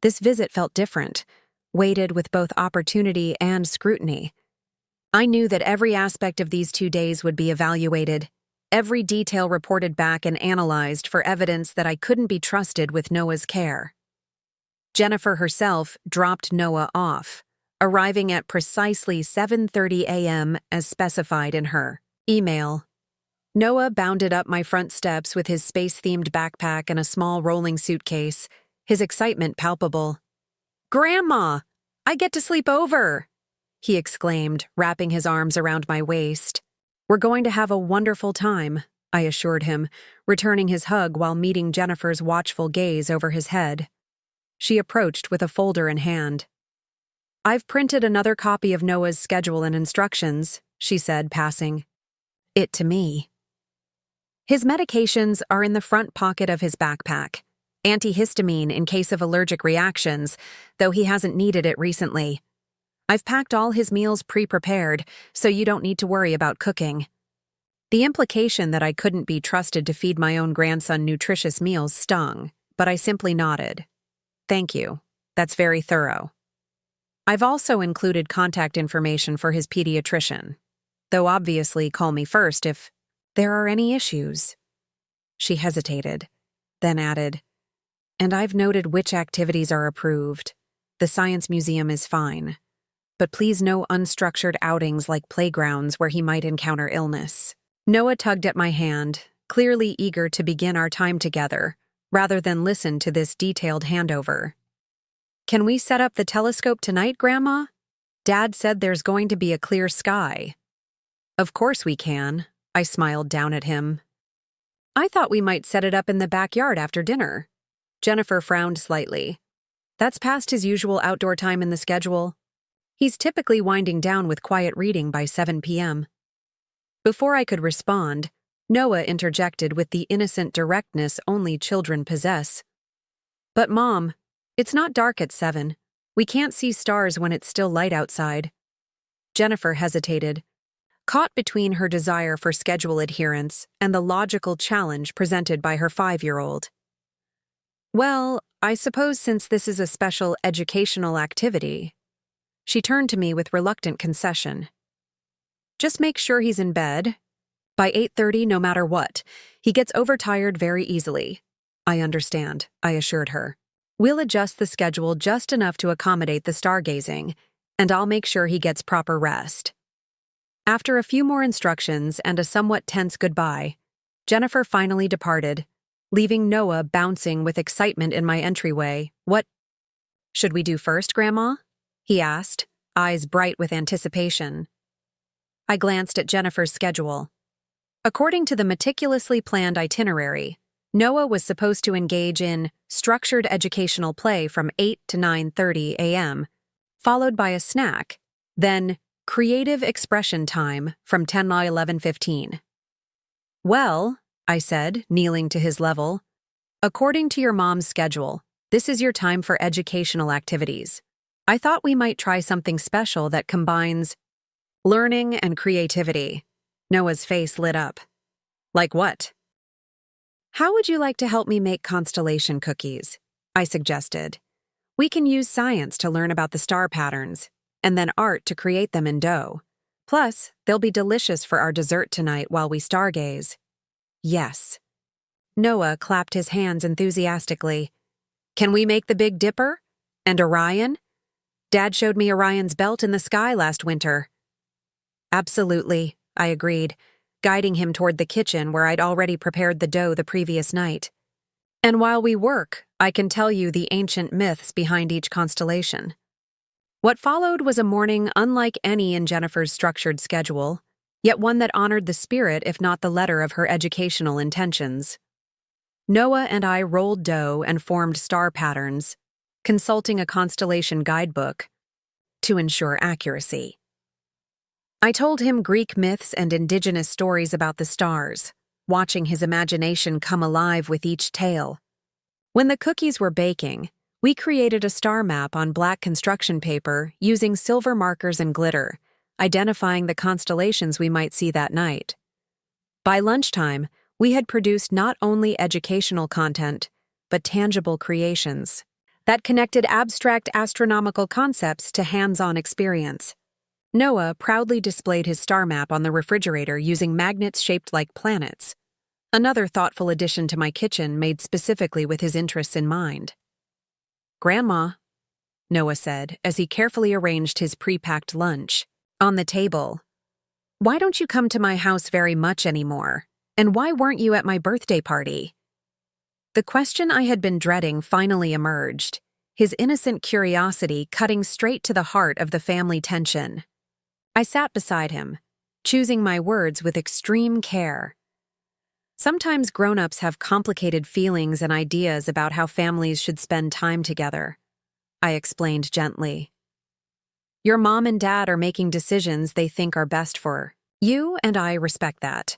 this visit felt different, weighted with both opportunity and scrutiny. I knew that every aspect of these 2 days would be evaluated, every detail reported back and analyzed for evidence that I couldn't be trusted with Noah's care. Jennifer herself dropped Noah off, arriving at precisely 7:30 a.m. as specified in her email. Noah bounded up my front steps with his space-themed backpack and a small rolling suitcase, his excitement palpable. "Grandma! I get to sleep over!" he exclaimed, wrapping his arms around my waist. "We're going to have a wonderful time," I assured him, returning his hug while meeting Jennifer's watchful gaze over his head. She approached with a folder in hand. "I've printed another copy of Noah's schedule and instructions," she said, passing it to me. "His medications are in the front pocket of his backpack. Antihistamine in case of allergic reactions, though he hasn't needed it recently. I've packed all his meals pre-prepared, so you don't need to worry about cooking." The implication that I couldn't be trusted to feed my own grandson nutritious meals stung, but I simply nodded. "Thank you. That's very thorough." I've also included contact information for his pediatrician, though obviously call me first if there are any issues. She hesitated, then added, "And I've noted which activities are approved. The Science Museum is fine. But please no unstructured outings like playgrounds where he might encounter illness." Noah tugged at my hand, clearly eager to begin our time together, rather than listen to this detailed handover. "Can we set up the telescope tonight, Grandma? Dad said there's going to be a clear sky." "Of course we can," I smiled down at him. "I thought we might set it up in the backyard after dinner." Jennifer frowned slightly. "That's past his usual outdoor time in the schedule. He's typically winding down with quiet reading by 7 p.m. Before I could respond, Noah interjected with the innocent directness only children possess. "But Mom, it's not dark at 7. We can't see stars when it's still light outside." Jennifer hesitated, caught between her desire for schedule adherence and the logical challenge presented by her 5-year-old. "Well, I suppose since this is a special educational activity." She turned to me with reluctant concession. "Just make sure he's in bed by 8:30 no matter what. He gets overtired very easily." "I understand," I assured her. "We'll adjust the schedule just enough to accommodate the stargazing, and I'll make sure he gets proper rest." After a few more instructions and a somewhat tense goodbye, Jennifer finally departed, leaving Noah bouncing with excitement in my entryway. "What should we do first, Grandma?" he asked, eyes bright with anticipation. I glanced at Jennifer's schedule. According to the meticulously planned itinerary, Noah was supposed to engage in structured educational play from 8 to 9:30 a.m., followed by a snack, then creative expression time from 10 to 11:15. "Well," I said, kneeling to his level, "according to your mom's schedule, this is your time for educational activities. I thought we might try something special that combines learning and creativity." Noah's face lit up. "Like what?" "How would you like to help me make constellation cookies?" I suggested. "We can use science to learn about the star patterns, and then art to create them in dough. Plus, they'll be delicious for our dessert tonight while we stargaze." "Yes." Noah clapped his hands enthusiastically. "Can we make the Big Dipper? And Orion? Dad showed me Orion's belt in the sky last winter." "Absolutely," I agreed, guiding him toward the kitchen where I'd already prepared the dough the previous night. "And while we work, I can tell you the ancient myths behind each constellation." What followed was a morning unlike any in Jennifer's structured schedule, yet one that honored the spirit if not the letter of her educational intentions. Noah and I rolled dough and formed star patterns, consulting a constellation guidebook to ensure accuracy. I told him Greek myths and indigenous stories about the stars, watching his imagination come alive with each tale. When the cookies were baking, we created a star map on black construction paper using silver markers and glitter, identifying the constellations we might see that night. By lunchtime, we had produced not only educational content, but tangible creations that connected abstract astronomical concepts to hands-on experience. Noah proudly displayed his star map on the refrigerator using magnets shaped like planets, another thoughtful addition to my kitchen made specifically with his interests in mind. "Grandma," Noah said as he carefully arranged his pre-packed lunch on the table, "why don't you come to my house very much anymore? And why weren't you at my birthday party?" The question I had been dreading finally emerged, his innocent curiosity cutting straight to the heart of the family tension. I sat beside him, choosing my words with extreme care. Sometimes grown-ups have complicated feelings and ideas about how families should spend time together, I explained gently. Your mom and dad are making decisions they think are best for you, and I respect that.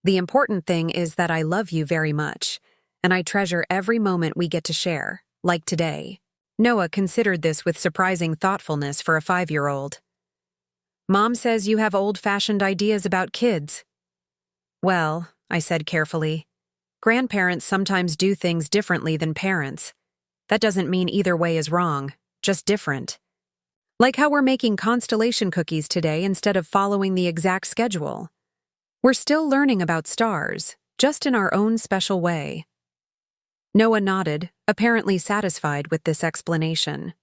The important thing is that I love you very much, and I treasure every moment we get to share, like today. Noah considered this with surprising thoughtfulness for a 5-year-old. Mom says you have old-fashioned ideas about kids. Well, I said carefully, grandparents sometimes do things differently than parents. That doesn't mean either way is wrong, just different. Like how we're making constellation cookies today instead of following the exact schedule. We're still learning about stars, just in our own special way. Noah nodded, apparently satisfied with this explanation.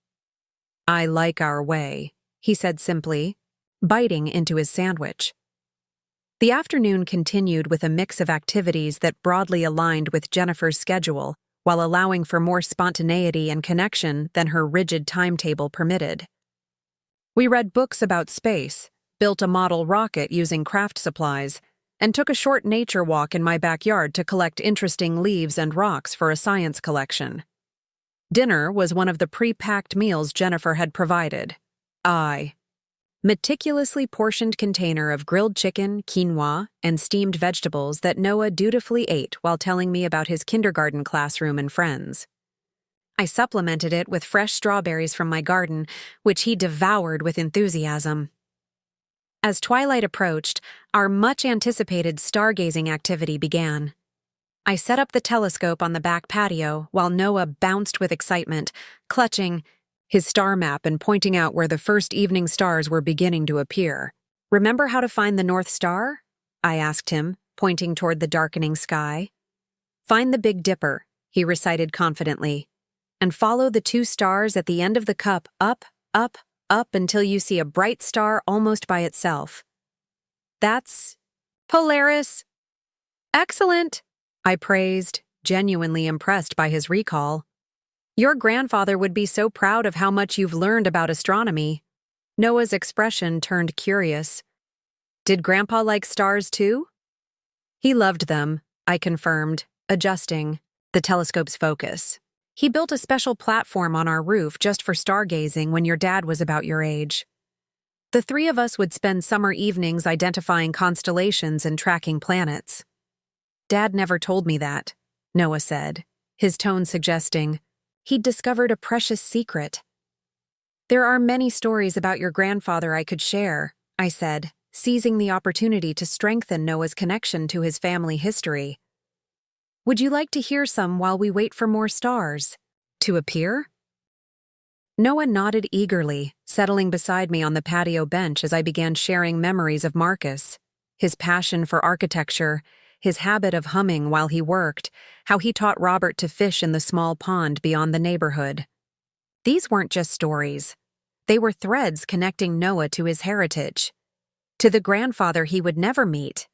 I like our way, he said simply, biting into his sandwich. The afternoon continued with a mix of activities that broadly aligned with Jennifer's schedule, while allowing for more spontaneity and connection than her rigid timetable permitted. We read books about space, built a model rocket using craft supplies, and took a short nature walk in my backyard to collect interesting leaves and rocks for a science collection. Dinner was one of the pre-packed meals Jennifer had provided. Meticulously portioned container of grilled chicken, quinoa, and steamed vegetables that Noah dutifully ate while telling me about his kindergarten classroom and friends. I supplemented it with fresh strawberries from my garden, which he devoured with enthusiasm. As twilight approached, our much-anticipated stargazing activity began. I set up the telescope on the back patio while Noah bounced with excitement, clutching his star map and pointing out where the first evening stars were beginning to appear. Remember how to find the North Star? I asked him, pointing toward the darkening sky. Find the Big Dipper, he recited confidently, and follow the 2 stars at the end of the cup up, up, up until you see a bright star almost by itself. That's Polaris. Excellent, I praised, genuinely impressed by his recall. Your grandfather would be so proud of how much you've learned about astronomy. Noah's expression turned curious. Did Grandpa like stars too? He loved them, I confirmed, adjusting the telescope's focus. He built a special platform on our roof just for stargazing when your dad was about your age. The 3 of us would spend summer evenings identifying constellations and tracking planets. Dad never told me that, Noah said, his tone suggesting he'd discovered a precious secret. There are many stories about your grandfather I could share, I said, seizing the opportunity to strengthen Noah's connection to his family history. Would you like to hear some while we wait for more stars to appear? Noah nodded eagerly, settling beside me on the patio bench as I began sharing memories of Marcus, his passion for architecture, his habit of humming while he worked, how he taught Robert to fish in the small pond beyond the neighborhood. These weren't just stories. They were threads connecting Noah to his heritage, to the grandfather he would never meet,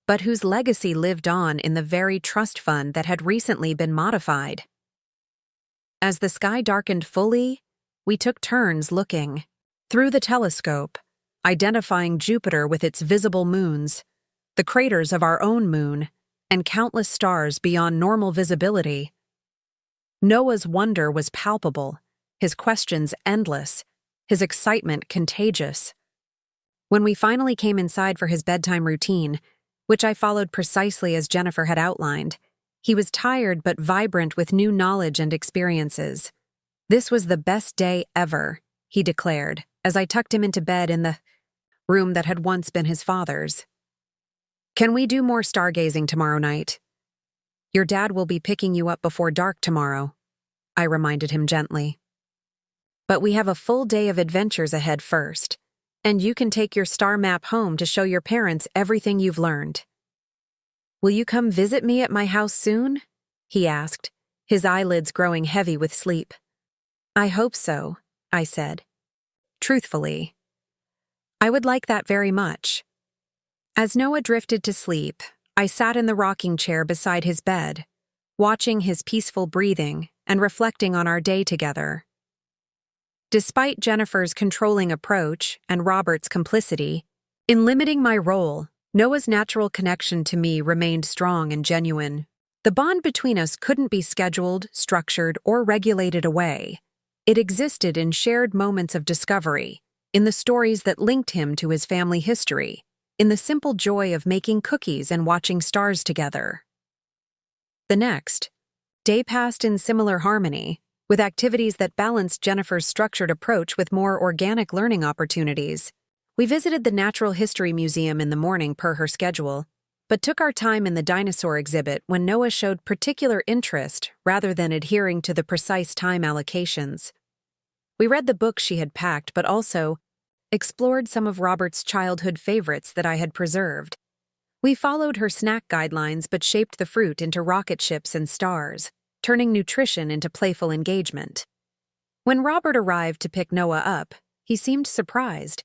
but whose legacy lived on in the very trust fund that had recently been modified. As the sky darkened fully, we took turns looking through the telescope, identifying Jupiter with its visible moons, the craters of our own moon, and countless stars beyond normal visibility. Noah's wonder was palpable, his questions endless, his excitement contagious. When we finally came inside for his bedtime routine, which I followed precisely as Jennifer had outlined, he was tired but vibrant with new knowledge and experiences. This was the best day ever, he declared, as I tucked him into bed in the room that had once been his father's. Can we do more stargazing tomorrow night? Your dad will be picking you up before dark tomorrow, I reminded him gently. But we have a full day of adventures ahead first, and you can take your star map home to show your parents everything you've learned. Will you come visit me at my house soon? He asked, his eyelids growing heavy with sleep. I hope so, I said. Truthfully, I would like that very much. As Noah drifted to sleep, I sat in the rocking chair beside his bed, watching his peaceful breathing and reflecting on our day together. Despite Jennifer's controlling approach and Robert's complicity, in limiting my role, Noah's natural connection to me remained strong and genuine. The bond between us couldn't be scheduled, structured, or regulated away. It existed in shared moments of discovery, in the stories that linked him to his family history, in the simple joy of making cookies and watching stars together. The next day passed in similar harmony, with activities that balanced Jennifer's structured approach with more organic learning opportunities. We visited the Natural History Museum in the morning per her schedule, but took our time in the dinosaur exhibit when Noah showed particular interest rather than adhering to the precise time allocations. We read the books she had packed, but also explored some of Robert's childhood favorites that I had preserved. We followed her snack guidelines but shaped the fruit into rocket ships and stars, turning nutrition into playful engagement. When Robert arrived to pick Noah up, he seemed surprised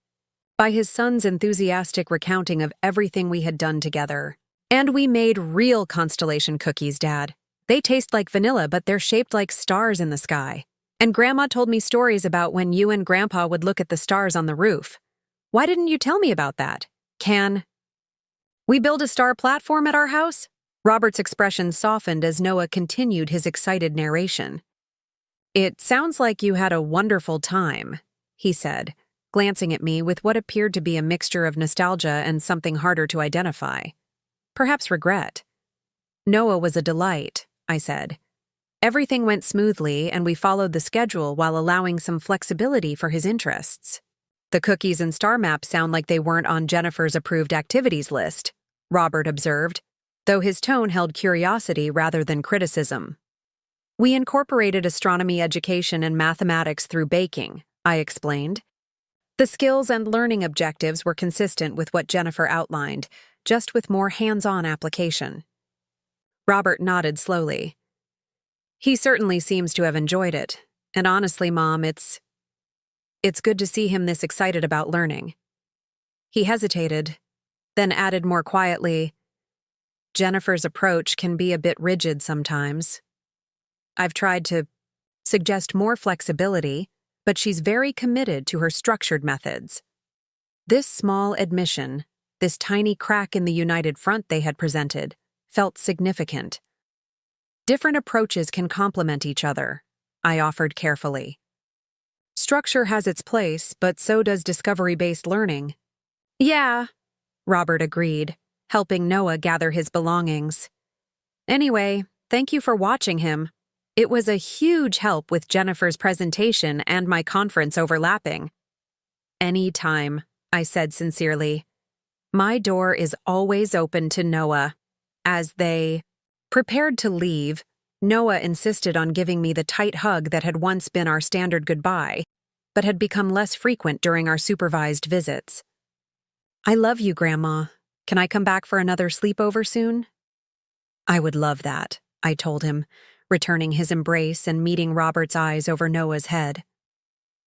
by his son's enthusiastic recounting of everything we had done together. "And we made real constellation cookies, Dad. They taste like vanilla, but they're shaped like stars in the sky. And Grandma told me stories about when you and Grandpa would look at the stars on the roof. Why didn't you tell me about that? Can we build a star platform at our house?" Robert's expression softened as Noah continued his excited narration. "It sounds like you had a wonderful time," he said, glancing at me with what appeared to be a mixture of nostalgia and something harder to identify. Perhaps regret. "Noah was a delight," I said. "Everything went smoothly and we followed the schedule while allowing some flexibility for his interests." "The cookies and star maps sound like they weren't on Jennifer's approved activities list," Robert observed, though his tone held curiosity rather than criticism. "We incorporated astronomy education and mathematics through baking," I explained. The skills and learning objectives were consistent with what Jennifer outlined, just with more hands-on application. Robert nodded slowly. "He certainly seems to have enjoyed it, and honestly, Mom, it's good to see him this excited about learning." He hesitated, then added more quietly, "Jennifer's approach can be a bit rigid sometimes. I've tried to suggest more flexibility, but she's very committed to her structured methods." This small admission, this tiny crack in the united front they had presented, felt significant. "Different approaches can complement each other," I offered carefully. "Structure has its place, but so does discovery-based learning." "Yeah," Robert agreed, helping Noah gather his belongings. "Anyway, thank you for watching him. It was a huge help with Jennifer's presentation and my conference overlapping." "Any time," I said sincerely. "My door is always open to Noah." As they prepared to leave, Noah insisted on giving me the tight hug that had once been our standard goodbye, but had become less frequent during our supervised visits. "I love you, Grandma. Can I come back for another sleepover soon?" "I would love that," I told him, returning his embrace and meeting Robert's eyes over Noah's head.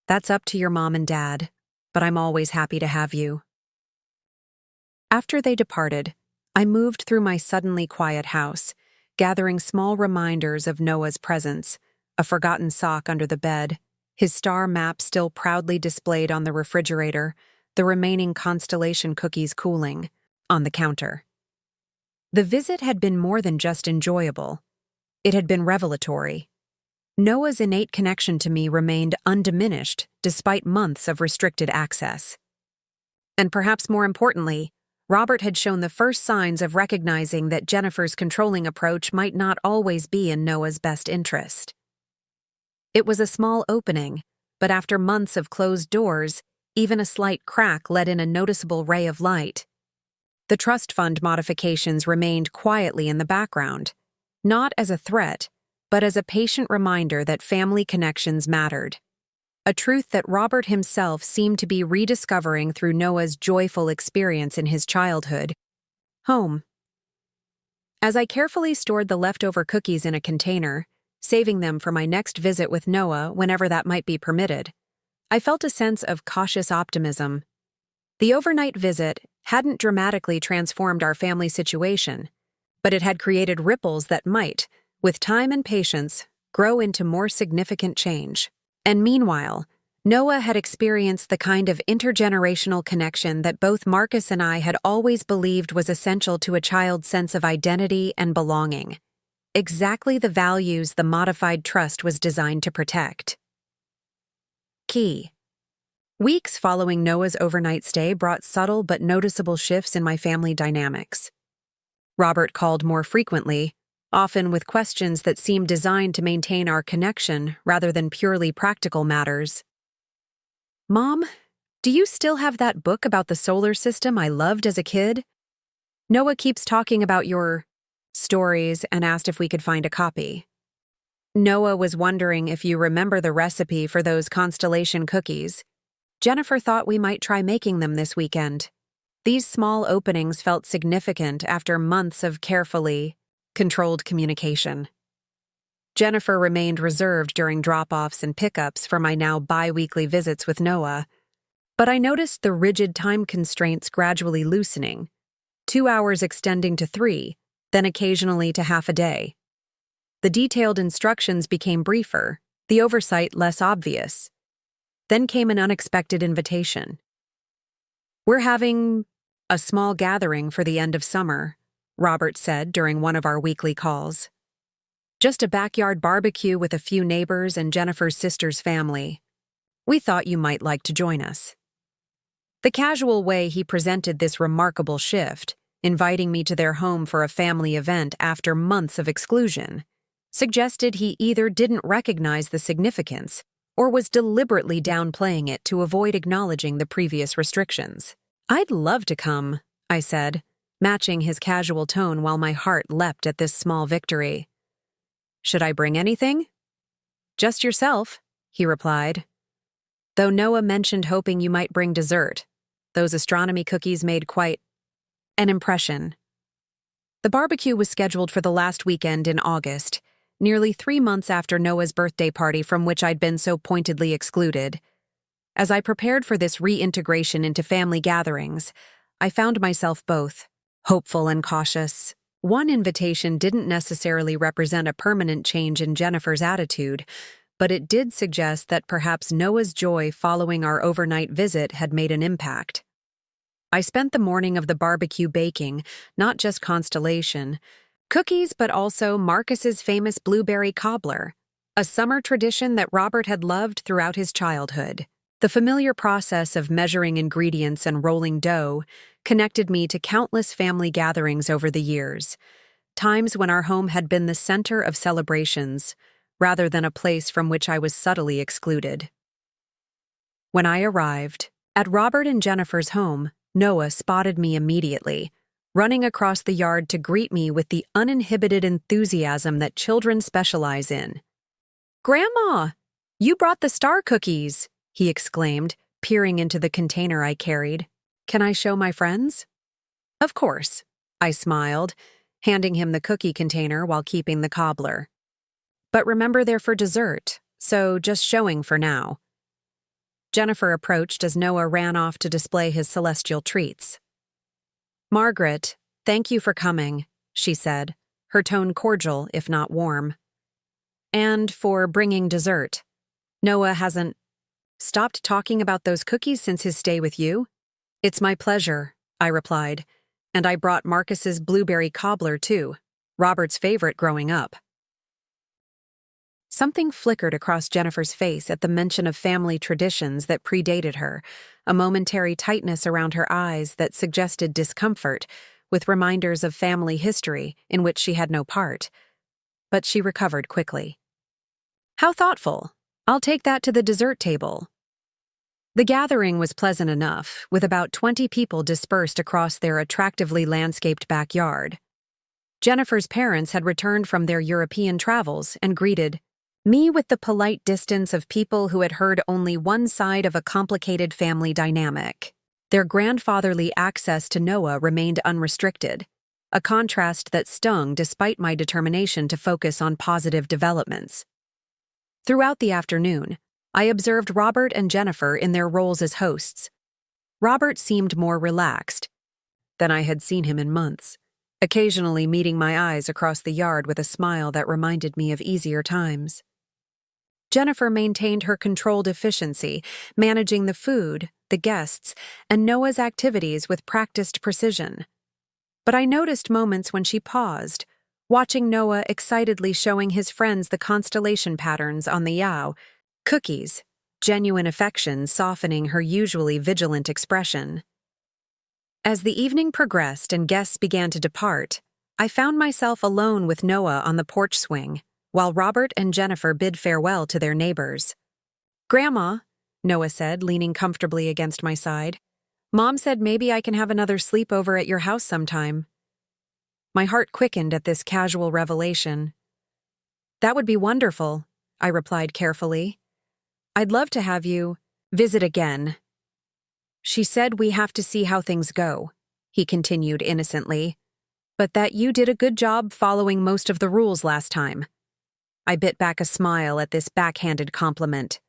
"That's up to your mom and dad, but I'm always happy to have you." After they departed, I moved through my suddenly quiet house, gathering small reminders of Noah's presence, a forgotten sock under the bed, his star map still proudly displayed on the refrigerator, the remaining constellation cookies cooling on the counter. The visit had been more than just enjoyable. It had been revelatory. Noah's innate connection to me remained undiminished despite months of restricted access. And perhaps more importantly, Robert had shown the first signs of recognizing that Jennifer's controlling approach might not always be in Noah's best interest. It was a small opening, but after months of closed doors, even a slight crack let in a noticeable ray of light. The trust fund modifications remained quietly in the background, not as a threat, but as a patient reminder that family connections mattered. A truth that Robert himself seemed to be rediscovering through Noah's joyful experience in his childhood. Home. As I carefully stored the leftover cookies in a container, saving them for my next visit with Noah whenever that might be permitted, I felt a sense of cautious optimism. The overnight visit hadn't dramatically transformed our family situation, but it had created ripples that might, with time and patience, grow into more significant change. And meanwhile, Noah had experienced the kind of intergenerational connection that both Marcus and I had always believed was essential to a child's sense of identity and belonging. Exactly the values the modified trust was designed to protect. Key. Weeks following Noah's overnight stay brought subtle but noticeable shifts in my family dynamics. Robert called more frequently, often with questions that seemed designed to maintain our connection rather than purely practical matters. "Mom, do you still have that book about the solar system I loved as a kid? Noah keeps talking about your stories and asked if we could find a copy." Noah was wondering if you remember the recipe for those constellation cookies. Jennifer thought we might try making them this weekend. These small openings felt significant after months of carefully controlled communication. Jennifer remained reserved during drop-offs and pickups for my now bi-weekly visits with Noah, but I noticed the rigid time constraints gradually loosening, 2 hours extending to 3, then occasionally to half a day. The detailed instructions became briefer, the oversight less obvious. Then came an unexpected invitation. "We're having a small gathering for the end of summer," Robert said during one of our weekly calls. "Just a backyard barbecue with a few neighbors and Jennifer's sister's family. We thought you might like to join us." The casual way he presented this remarkable shift, inviting me to their home for a family event after months of exclusion, suggested he either didn't recognize the significance or was deliberately downplaying it to avoid acknowledging the previous restrictions. "I'd love to come," I said, matching his casual tone while my heart leapt at this small victory. "Should I bring anything?" "Just yourself," he replied. Though Noah mentioned hoping you might bring dessert. Those astronomy cookies made quite an impression. The barbecue was scheduled for the last weekend in August, nearly 3 months after Noah's birthday party from which I'd been so pointedly excluded. As I prepared for this reintegration into family gatherings, I found myself both hopeful and cautious. One invitation didn't necessarily represent a permanent change in Jennifer's attitude, but it did suggest that perhaps Noah's joy following our overnight visit had made an impact. I spent the morning of the barbecue baking, not just constellation cookies, but also Marcus's famous blueberry cobbler, a summer tradition that Robert had loved throughout his childhood. The familiar process of measuring ingredients and rolling dough connected me to countless family gatherings over the years, times when our home had been the center of celebrations, rather than a place from which I was subtly excluded. When I arrived at Robert and Jennifer's home, Noah spotted me immediately, running across the yard to greet me with the uninhibited enthusiasm that children specialize in. "Grandma, you brought the star cookies," he exclaimed, peering into the container I carried. "Can I show my friends?" "Of course," I smiled, handing him the cookie container while keeping the cobbler. "But remember they're for dessert, so just showing for now." Jennifer approached as Noah ran off to display his celestial treats. "Margaret, thank you for coming," she said, her tone cordial if not warm. "And for bringing dessert. Noah hasn't stopped talking about those cookies since his stay with you?" "It's my pleasure," I replied, "and I brought Marcus's blueberry cobbler too, Robert's favorite growing up." Something flickered across Jennifer's face at the mention of family traditions that predated her, a momentary tightness around her eyes that suggested discomfort, with reminders of family history in which she had no part. But she recovered quickly. "How thoughtful. I'll take that to the dessert table." The gathering was pleasant enough, with about 20 people dispersed across their attractively landscaped backyard. Jennifer's parents had returned from their European travels and greeted me with the polite distance of people who had heard only one side of a complicated family dynamic. Their grandfatherly access to Noah remained unrestricted, a contrast that stung despite my determination to focus on positive developments. Throughout the afternoon, I observed Robert and Jennifer in their roles as hosts. Robert seemed more relaxed than I had seen him in months, occasionally meeting my eyes across the yard with a smile that reminded me of easier times. Jennifer maintained her controlled efficiency, managing the food, the guests, and Noah's activities with practiced precision. But I noticed moments when she paused, watching Noah excitedly showing his friends the constellation patterns on the Yao, cookies, genuine affection softening her usually vigilant expression. As the evening progressed and guests began to depart, I found myself alone with Noah on the porch swing, while Robert and Jennifer bid farewell to their neighbors. "Grandma," Noah said, leaning comfortably against my side, "Mom said maybe I can have another sleepover at your house sometime." My heart quickened at this casual revelation. "That would be wonderful," I replied carefully. "I'd love to have you visit again." "She said we have to see how things go," he continued innocently, "but that you did a good job following most of the rules last time." I bit back a smile at this backhanded compliment.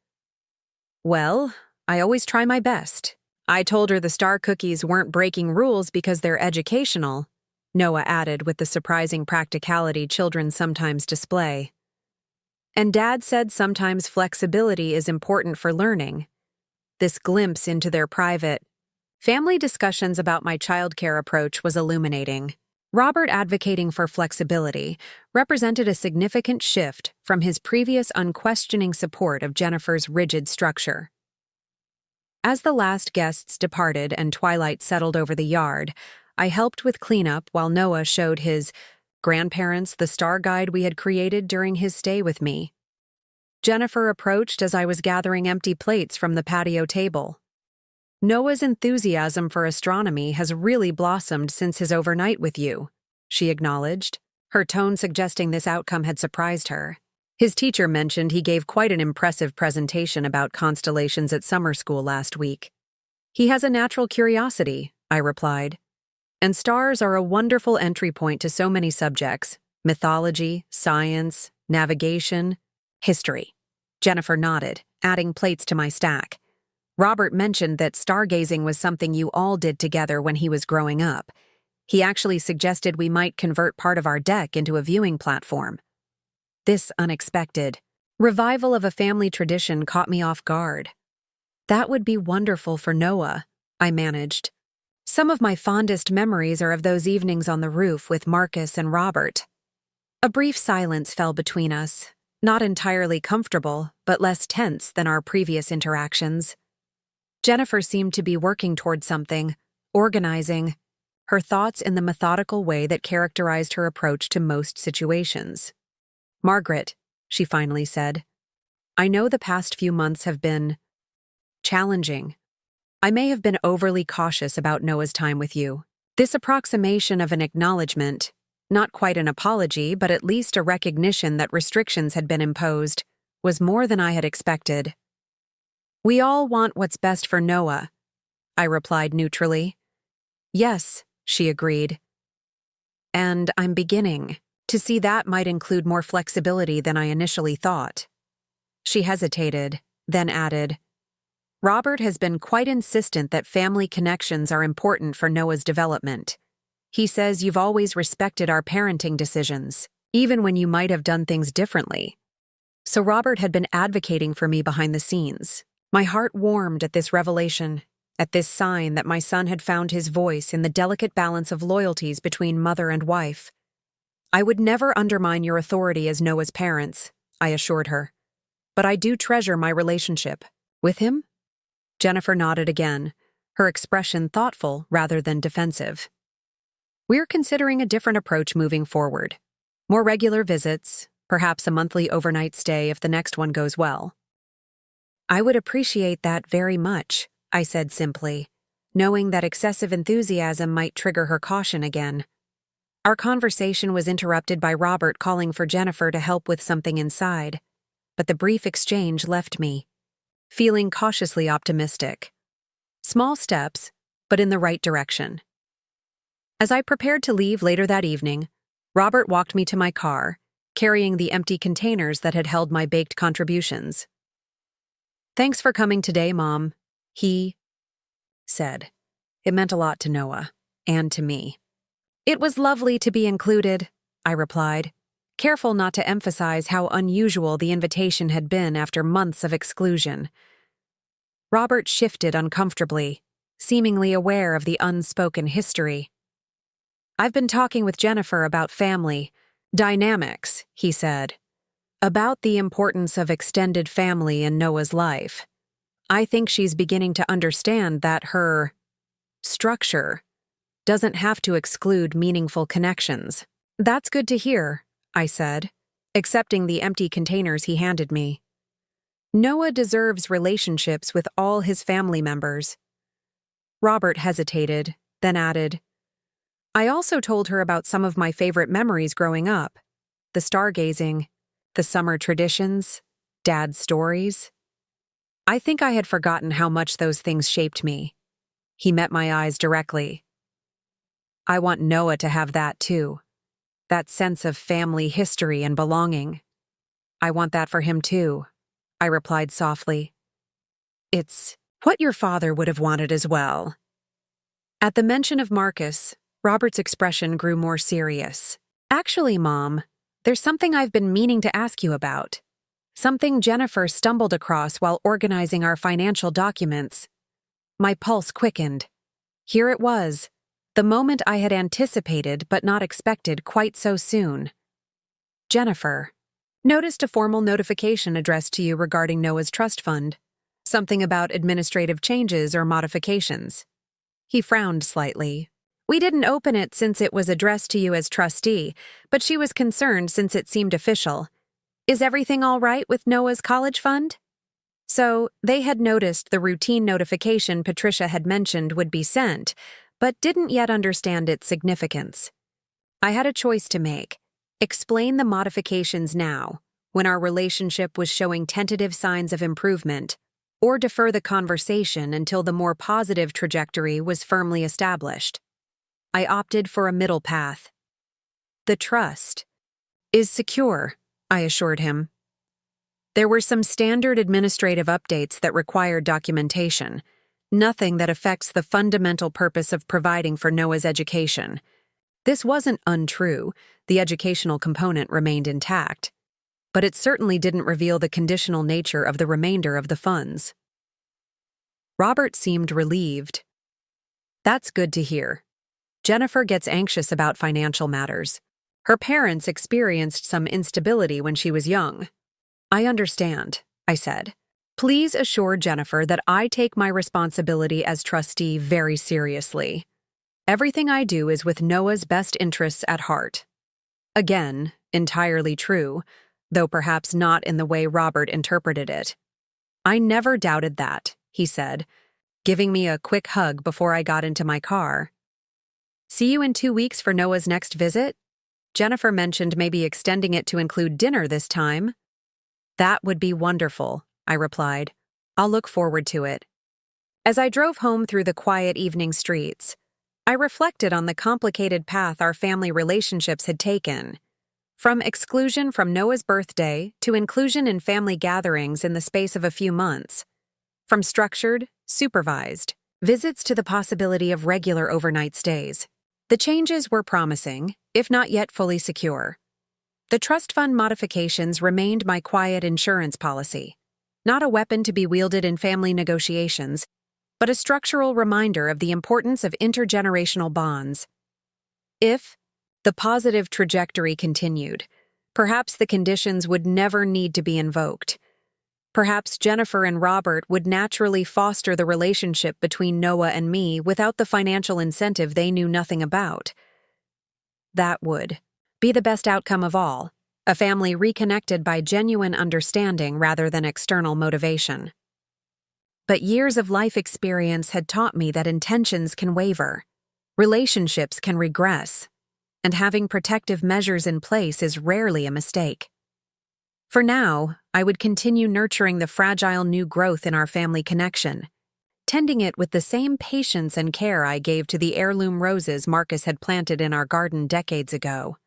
"Well, I always try my best." I told her the star cookies weren't breaking rules because they're educational, Noah added with the surprising practicality children sometimes display. "And Dad said sometimes flexibility is important for learning." This glimpse into their private family discussions about my childcare approach was illuminating. Robert advocating for flexibility represented a significant shift from his previous unquestioning support of Jennifer's rigid structure. As the last guests departed and twilight settled over the yard, I helped with cleanup while Noah showed his grandparents the star guide we had created during his stay with me. Jennifer approached as I was gathering empty plates from the patio table. "Noah's enthusiasm for astronomy has really blossomed since his overnight with you," she acknowledged, her tone suggesting this outcome had surprised her. "His teacher mentioned he gave quite an impressive presentation about constellations at summer school last week." "He has a natural curiosity," I replied. "And stars are a wonderful entry point to so many subjects: mythology, science, navigation, history." Jennifer nodded, adding plates to my stack. "Robert mentioned that stargazing was something you all did together when he was growing up. He actually suggested we might convert part of our deck into a viewing platform." This unexpected revival of a family tradition caught me off guard. "That would be wonderful for Noah," I managed. "Some of my fondest memories are of those evenings on the roof with Marcus and Robert." A brief silence fell between us, not entirely comfortable, but less tense than our previous interactions. Jennifer seemed to be working toward something, organizing, her thoughts in the methodical way that characterized her approach to most situations. "Margaret," she finally said, "I know the past few months have been challenging. I may have been overly cautious about Noah's time with you." This approximation of an acknowledgement, not quite an apology, but at least a recognition that restrictions had been imposed, was more than I had expected. "We all want what's best for Noah," I replied neutrally. "Yes," she agreed. "And I'm beginning to see that might include more flexibility than I initially thought." She hesitated, then added, "Robert has been quite insistent that family connections are important for Noah's development. He says you've always respected our parenting decisions, even when you might have done things differently." So Robert had been advocating for me behind the scenes. My heart warmed at this revelation, at this sign that my son had found his voice in the delicate balance of loyalties between mother and wife. "I would never undermine your authority as Noah's parents," I assured her. "But I do treasure my relationship." "With him?" Jennifer nodded again, her expression thoughtful rather than defensive. "We're considering a different approach moving forward. More regular visits, perhaps a monthly overnight stay if the next one goes well." "I would appreciate that very much," I said simply, knowing that excessive enthusiasm might trigger her caution again. Our conversation was interrupted by Robert calling for Jennifer to help with something inside, but the brief exchange left me feeling cautiously optimistic. Small steps, but in the right direction. As I prepared to leave later that evening, Robert walked me to my car, carrying the empty containers that had held my baked contributions. "Thanks for coming today, Mom," he said. It meant a lot to Noah, and to me. It was lovely to be included, I replied, careful not to emphasize how unusual the invitation had been after months of exclusion. Robert shifted uncomfortably, seemingly aware of the unspoken history. I've been talking with Jennifer about family dynamics, he said, about the importance of extended family in Noah's life. I think she's beginning to understand that her structure doesn't have to exclude meaningful connections. That's good to hear, I said, accepting the empty containers he handed me. Noah deserves relationships with all his family members. Robert hesitated, then added, I also told her about some of my favorite memories growing up. The stargazing, the summer traditions, Dad's stories. I think I had forgotten how much those things shaped me. He met my eyes directly. I want Noah to have that too. That sense of family history and belonging. I want that for him too, I replied softly. It's what your father would have wanted as well. At the mention of Marcus, Robert's expression grew more serious. Actually, Mom, there's something I've been meaning to ask you about. Something Jennifer stumbled across while organizing our financial documents. My pulse quickened. Here it was, the moment I had anticipated but not expected quite so soon. Jennifer, noticed a formal notification addressed to you regarding Noah's trust fund. Something about administrative changes or modifications. He frowned slightly. We didn't open it since it was addressed to you as trustee, but she was concerned since it seemed official. Is everything all right with Noah's college fund? So, they had noticed the routine notification Patricia had mentioned would be sent, but didn't yet understand its significance. I had a choice to make. Explain the modifications now, when our relationship was showing tentative signs of improvement, or defer the conversation until the more positive trajectory was firmly established. I opted for a middle path. The trust is secure, I assured him. There were some standard administrative updates that required documentation, nothing that affects the fundamental purpose of providing for Noah's education. This wasn't untrue, the educational component remained intact, but it certainly didn't reveal the conditional nature of the remainder of the funds. Robert seemed relieved. That's good to hear. Jennifer gets anxious about financial matters. Her parents experienced some instability when she was young. I understand, I said. Please assure Jennifer that I take my responsibility as trustee very seriously. Everything I do is with Noah's best interests at heart. Again, entirely true, though perhaps not in the way Robert interpreted it. I never doubted that, he said, giving me a quick hug before I got into my car. See you in 2 weeks for Noah's next visit? Jennifer mentioned maybe extending it to include dinner this time. That would be wonderful, I replied. I'll look forward to it. As I drove home through the quiet evening streets, I reflected on the complicated path our family relationships had taken. From exclusion from Noah's birthday to inclusion in family gatherings in the space of a few months. From structured, supervised, visits to the possibility of regular overnight stays. The changes were promising, if not yet fully secure. The trust fund modifications remained my quiet insurance policy, not a weapon to be wielded in family negotiations, but a structural reminder of the importance of intergenerational bonds. If the positive trajectory continued, perhaps the conditions would never need to be invoked. Perhaps Jennifer and Robert would naturally foster the relationship between Noah and me without the financial incentive they knew nothing about. That would be the best outcome of all, a family reconnected by genuine understanding rather than external motivation. But years of life experience had taught me that intentions can waver, relationships can regress, and having protective measures in place is rarely a mistake. For now, I would continue nurturing the fragile new growth in our family connection, tending it with the same patience and care I gave to the heirloom roses Marcus had planted in our garden decades ago.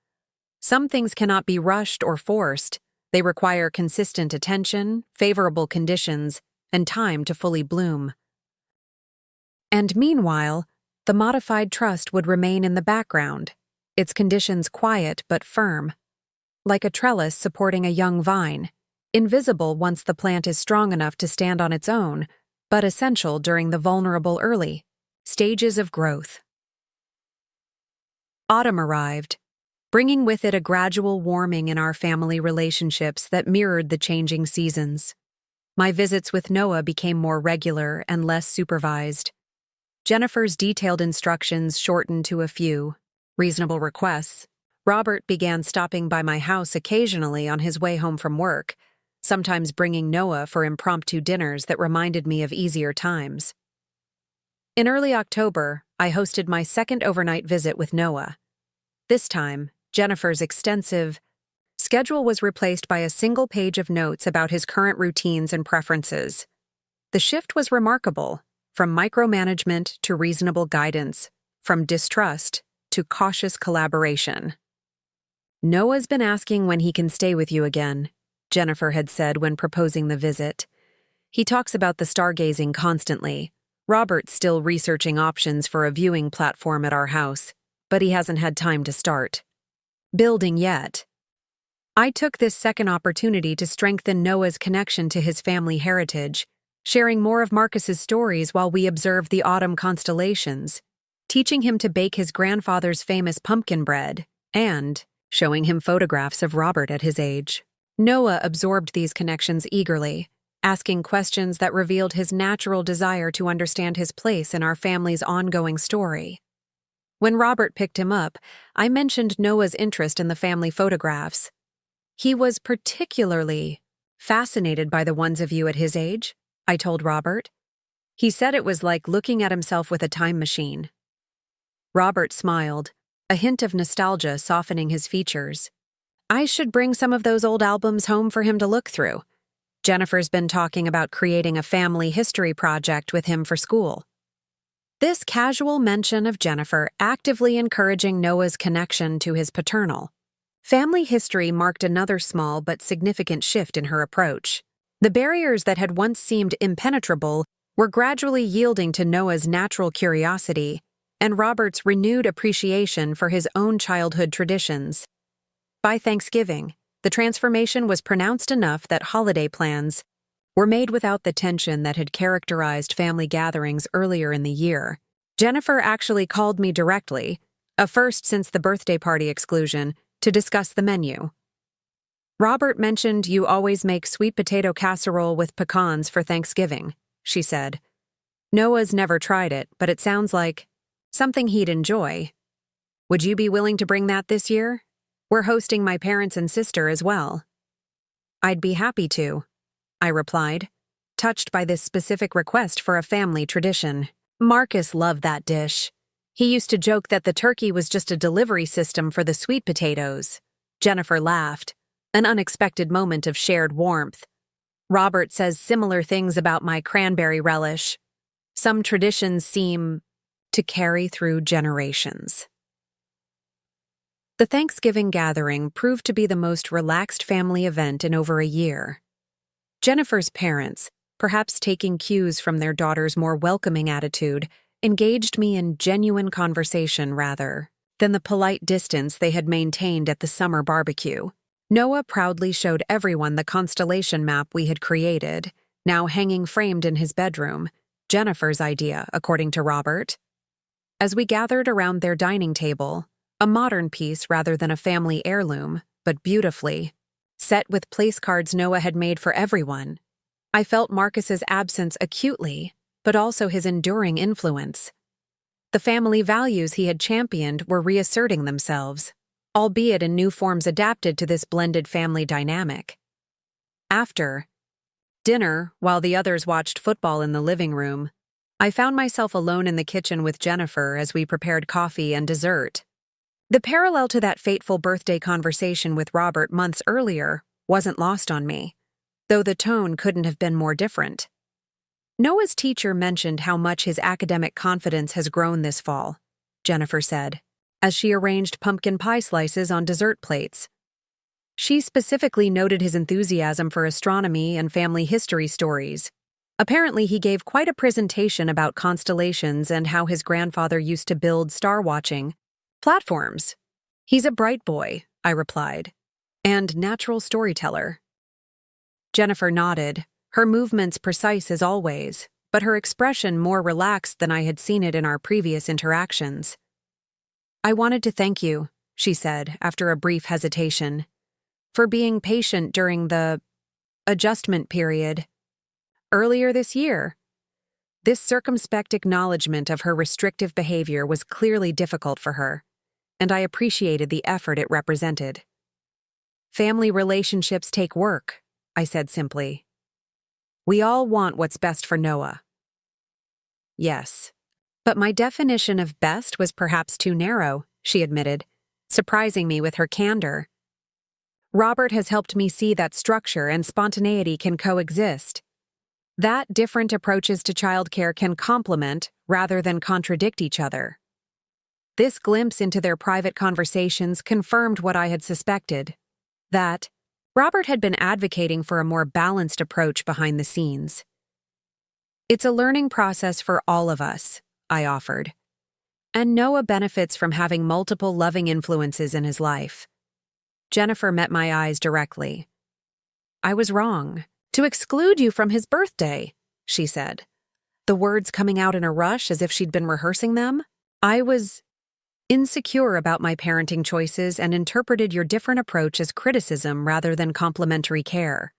Some things cannot be rushed or forced. They require consistent attention, favorable conditions, and time to fully bloom. And meanwhile, the modified trust would remain in the background, its conditions quiet but firm, like a trellis supporting a young vine, invisible once the plant is strong enough to stand on its own, but essential during the vulnerable early stages of growth. Autumn arrived, bringing with it a gradual warming in our family relationships that mirrored the changing seasons. My visits with Noah became more regular and less supervised. Jennifer's detailed instructions shortened to a few reasonable requests. Robert began stopping by my house occasionally on his way home from work, sometimes bringing Noah for impromptu dinners that reminded me of easier times. In early October, I hosted my second overnight visit with Noah. This time, Jennifer's extensive schedule was replaced by a single page of notes about his current routines and preferences. The shift was remarkable, from micromanagement to reasonable guidance, from distrust to cautious collaboration. "Noah's been asking when he can stay with you again," Jennifer had said when proposing the visit. "He talks about the stargazing constantly. Robert's still researching options for a viewing platform at our house, but he hasn't had time to start building yet." I took this second opportunity to strengthen Noah's connection to his family heritage, sharing more of Marcus's stories while we observed the autumn constellations, teaching him to bake his grandfather's famous pumpkin bread, and showing him photographs of Robert at his age. Noah absorbed these connections eagerly, asking questions that revealed his natural desire to understand his place in our family's ongoing story. When Robert picked him up, I mentioned Noah's interest in the family photographs. "He was particularly fascinated by the ones of you at his age," I told Robert. "He said it was like looking at himself with a time machine." Robert smiled, a hint of nostalgia softening his features. "I should bring some of those old albums home for him to look through. Jennifer's been talking about creating a family history project with him for school." This casual mention of Jennifer actively encouraging Noah's connection to his paternal family history marked another small but significant shift in her approach. The barriers that had once seemed impenetrable were gradually yielding to Noah's natural curiosity and Robert's renewed appreciation for his own childhood traditions. By Thanksgiving, the transformation was pronounced enough that holiday plans were made without the tension that had characterized family gatherings earlier in the year. Jennifer actually called me directly, a first since the birthday party exclusion, to discuss the menu. "Robert mentioned you always make sweet potato casserole with pecans for Thanksgiving," she said. "Noah's never tried it, but it sounds like something he'd enjoy. Would you be willing to bring that this year? We're hosting my parents and sister as well." "I'd be happy to," I replied, touched by this specific request for a family tradition. Marcus loved that dish. He used to joke that the turkey was just a delivery system for the sweet potatoes. Jennifer laughed, an unexpected moment of shared warmth. Robert says similar things about my cranberry relish. Some traditions seem to carry through generations. The Thanksgiving gathering proved to be the most relaxed family event in over a year. Jennifer's parents, perhaps taking cues from their daughter's more welcoming attitude, engaged me in genuine conversation rather than the polite distance they had maintained at the summer barbecue. Noah proudly showed everyone the constellation map we had created, now hanging framed in his bedroom, Jennifer's idea, according to Robert. As we gathered around their dining table, a modern piece rather than a family heirloom, but beautifully set with place cards Noah had made for everyone, I felt Marcus's absence acutely, but also his enduring influence. The family values he had championed were reasserting themselves, albeit in new forms adapted to this blended family dynamic. After dinner, while the others watched football in the living room, I found myself alone in the kitchen with Jennifer as we prepared coffee and dessert. The parallel to that fateful birthday conversation with Robert months earlier wasn't lost on me, though the tone couldn't have been more different. Noah's teacher mentioned how much his academic confidence has grown this fall, Jennifer said, as she arranged pumpkin pie slices on dessert plates. She specifically noted his enthusiasm for astronomy and family history stories. Apparently, he gave quite a presentation about constellations and how his grandfather used to build star-watching platforms. He's a bright boy, I replied, and natural storyteller. Jennifer nodded, her movements precise as always, but her expression more relaxed than I had seen it in our previous interactions. I wanted to thank you, she said after a brief hesitation, for being patient during the adjustment period. Earlier this year. This circumspect acknowledgement of her restrictive behavior was clearly difficult for her, and I appreciated the effort it represented. Family relationships take work, I said simply. We all want what's best for Noah. Yes, but my definition of best was perhaps too narrow, she admitted, surprising me with her candor. Robert has helped me see that structure and spontaneity can coexist. That different approaches to childcare can complement rather than contradict each other. This glimpse into their private conversations confirmed what I had suspected, that Robert had been advocating for a more balanced approach behind the scenes. It's a learning process for all of us, I offered. And Noah benefits from having multiple loving influences in his life. Jennifer met my eyes directly. I was wrong. To exclude you from his birthday, she said, the words coming out in a rush as if she'd been rehearsing them. I was insecure about my parenting choices and interpreted your different approach as criticism rather than complimentary care.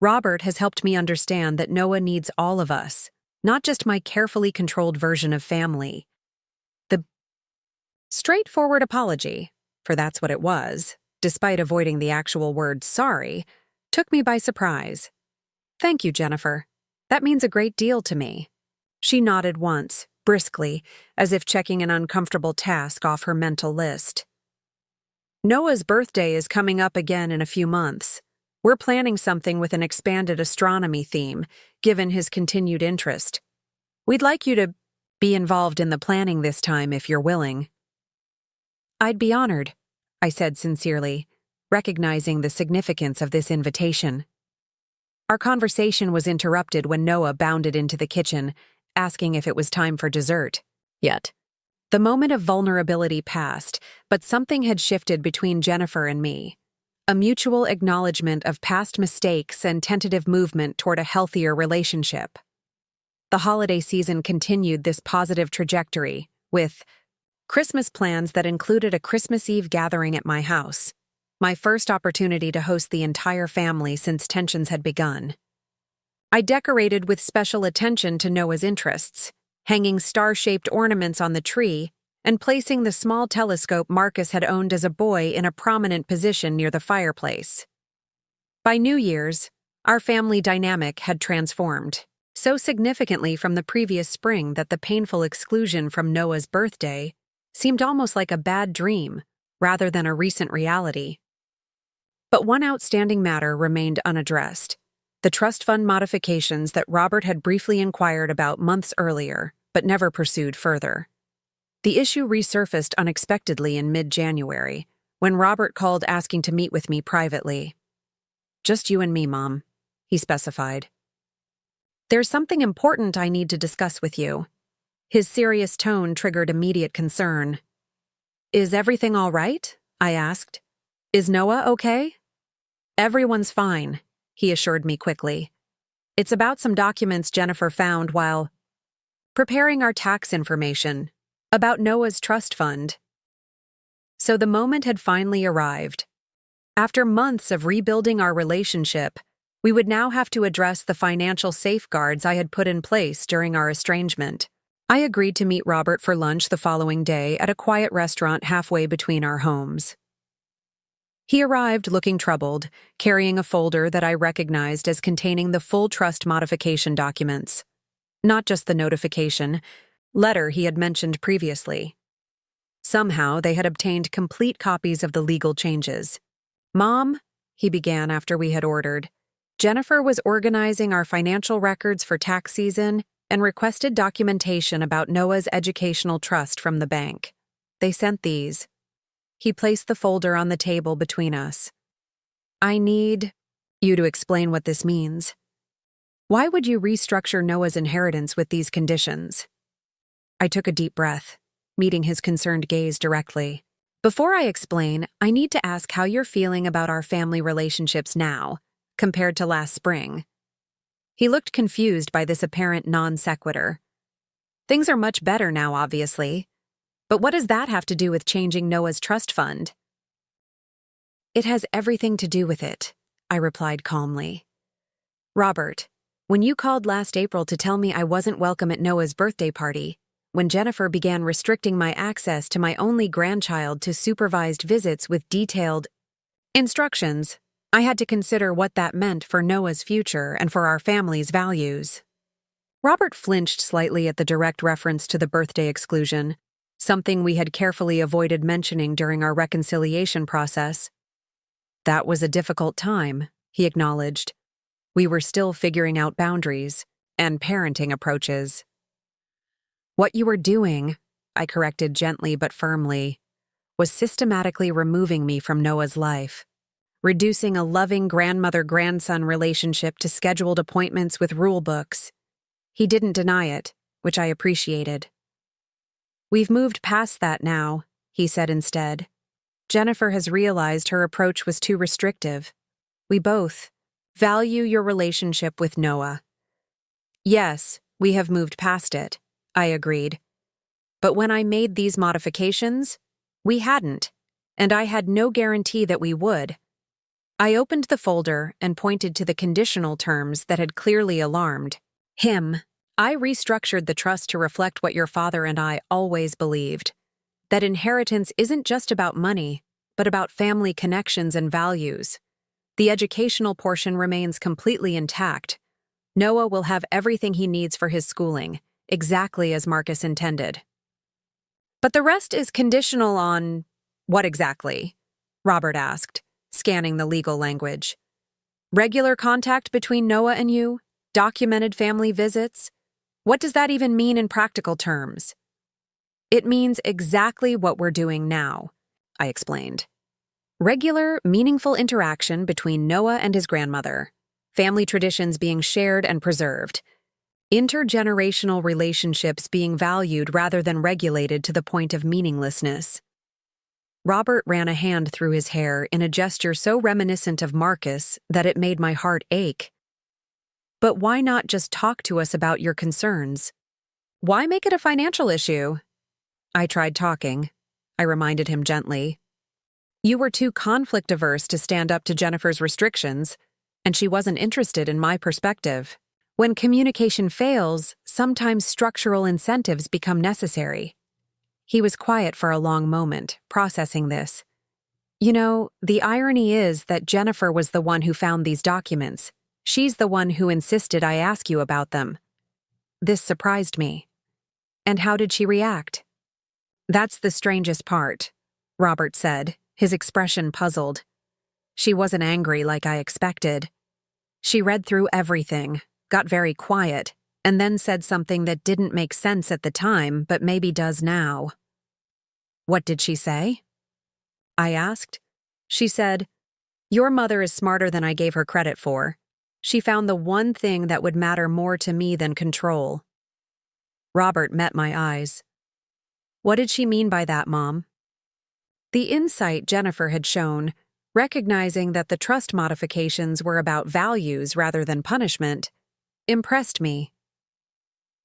Robert has helped me understand that Noah needs all of us, not just my carefully controlled version of family. The straightforward apology, for that's what it was, despite avoiding the actual word sorry, took me by surprise. Thank you, Jennifer. That means a great deal to me. She nodded once, briskly, as if checking an uncomfortable task off her mental list. Noah's birthday is coming up again in a few months. We're planning something with an expanded astronomy theme, given his continued interest. We'd like you to be involved in the planning this time if you're willing. I'd be honored, I said sincerely, recognizing the significance of this invitation. Our conversation was interrupted when Noah bounded into the kitchen, asking if it was time for dessert. Yet, the moment of vulnerability passed, but something had shifted between Jennifer and me. A mutual acknowledgement of past mistakes and tentative movement toward a healthier relationship. The holiday season continued this positive trajectory, with Christmas plans that included a Christmas Eve gathering at my house, my first opportunity to host the entire family since tensions had begun. I decorated with special attention to Noah's interests, hanging star-shaped ornaments on the tree and placing the small telescope Marcus had owned as a boy in a prominent position near the fireplace. By New Year's, our family dynamic had transformed, so significantly from the previous spring that the painful exclusion from Noah's birthday seemed almost like a bad dream rather than a recent reality. But one outstanding matter remained unaddressed: the trust fund modifications that Robert had briefly inquired about months earlier, but never pursued further. The issue resurfaced unexpectedly in mid-January, when Robert called asking to meet with me privately. Just you and me, Mom, he specified. There's something important I need to discuss with you. His serious tone triggered immediate concern. Is everything all right? I asked. Is Noah okay? Everyone's fine, he assured me quickly. It's about some documents Jennifer found while preparing our tax information about Noah's trust fund. So the moment had finally arrived. After months of rebuilding our relationship, we would now have to address the financial safeguards I had put in place during our estrangement. I agreed to meet Robert for lunch the following day at a quiet restaurant halfway between our homes. He arrived looking troubled, carrying a folder that I recognized as containing the full trust modification documents. Not just the notification letter he had mentioned previously. Somehow they had obtained complete copies of the legal changes. Mom, he began after we had ordered, Jennifer was organizing our financial records for tax season and requested documentation about Noah's educational trust from the bank. They sent these. He placed the folder on the table between us. I need you to explain what this means. Why would you restructure Noah's inheritance with these conditions? I took a deep breath, meeting his concerned gaze directly. Before I explain, I need to ask how you're feeling about our family relationships now, compared to last spring. He looked confused by this apparent non sequitur. Things are much better now, obviously. But what does that have to do with changing Noah's trust fund? It has everything to do with it, I replied calmly. Robert, when you called last April to tell me I wasn't welcome at Noah's birthday party, when Jennifer began restricting my access to my only grandchild to supervised visits with detailed instructions, I had to consider what that meant for Noah's future and for our family's values. Robert flinched slightly at the direct reference to the birthday exclusion, something we had carefully avoided mentioning during our reconciliation process. That was a difficult time, he acknowledged. We were still figuring out boundaries and parenting approaches. What you were doing, I corrected gently but firmly, was systematically removing me from Noah's life, reducing a loving grandmother-grandson relationship to scheduled appointments with rule books. He didn't deny it, which I appreciated. We've moved past that now, he said instead. Jennifer has realized her approach was too restrictive. We both value your relationship with Noah. Yes, we have moved past it, I agreed. But when I made these modifications, we hadn't, and I had no guarantee that we would. I opened the folder and pointed to the conditional terms that had clearly alarmed him. I restructured the trust to reflect what your father and I always believed, that inheritance isn't just about money, but about family connections and values. The educational portion remains completely intact. Noah will have everything he needs for his schooling, exactly as Marcus intended. But the rest is conditional on what exactly? Robert asked, scanning the legal language. Regular contact between Noah and you? Documented family visits? What does that even mean in practical terms? It means exactly what we're doing now, I explained. Regular, meaningful interaction between Noah and his grandmother, family traditions being shared and preserved, intergenerational relationships being valued rather than regulated to the point of meaninglessness. Robert ran a hand through his hair in a gesture so reminiscent of Marcus that it made my heart ache. But why not just talk to us about your concerns? Why make it a financial issue? I tried talking. I reminded him gently. You were too conflict-averse to stand up to Jennifer's restrictions, and she wasn't interested in my perspective. When communication fails, sometimes structural incentives become necessary. He was quiet for a long moment, processing this. You know, the irony is that Jennifer was the one who found these documents. She's the one who insisted I ask you about them. This surprised me. And how did she react? That's the strangest part, Robert said, his expression puzzled. She wasn't angry like I expected. She read through everything, got very quiet, and then said something that didn't make sense at the time but maybe does now. What did she say? I asked. She said, Your mother is smarter than I gave her credit for. She found the one thing that would matter more to me than control. Robert met my eyes. What did she mean by that, Mom? The insight Jennifer had shown, recognizing that the trust modifications were about values rather than punishment, impressed me.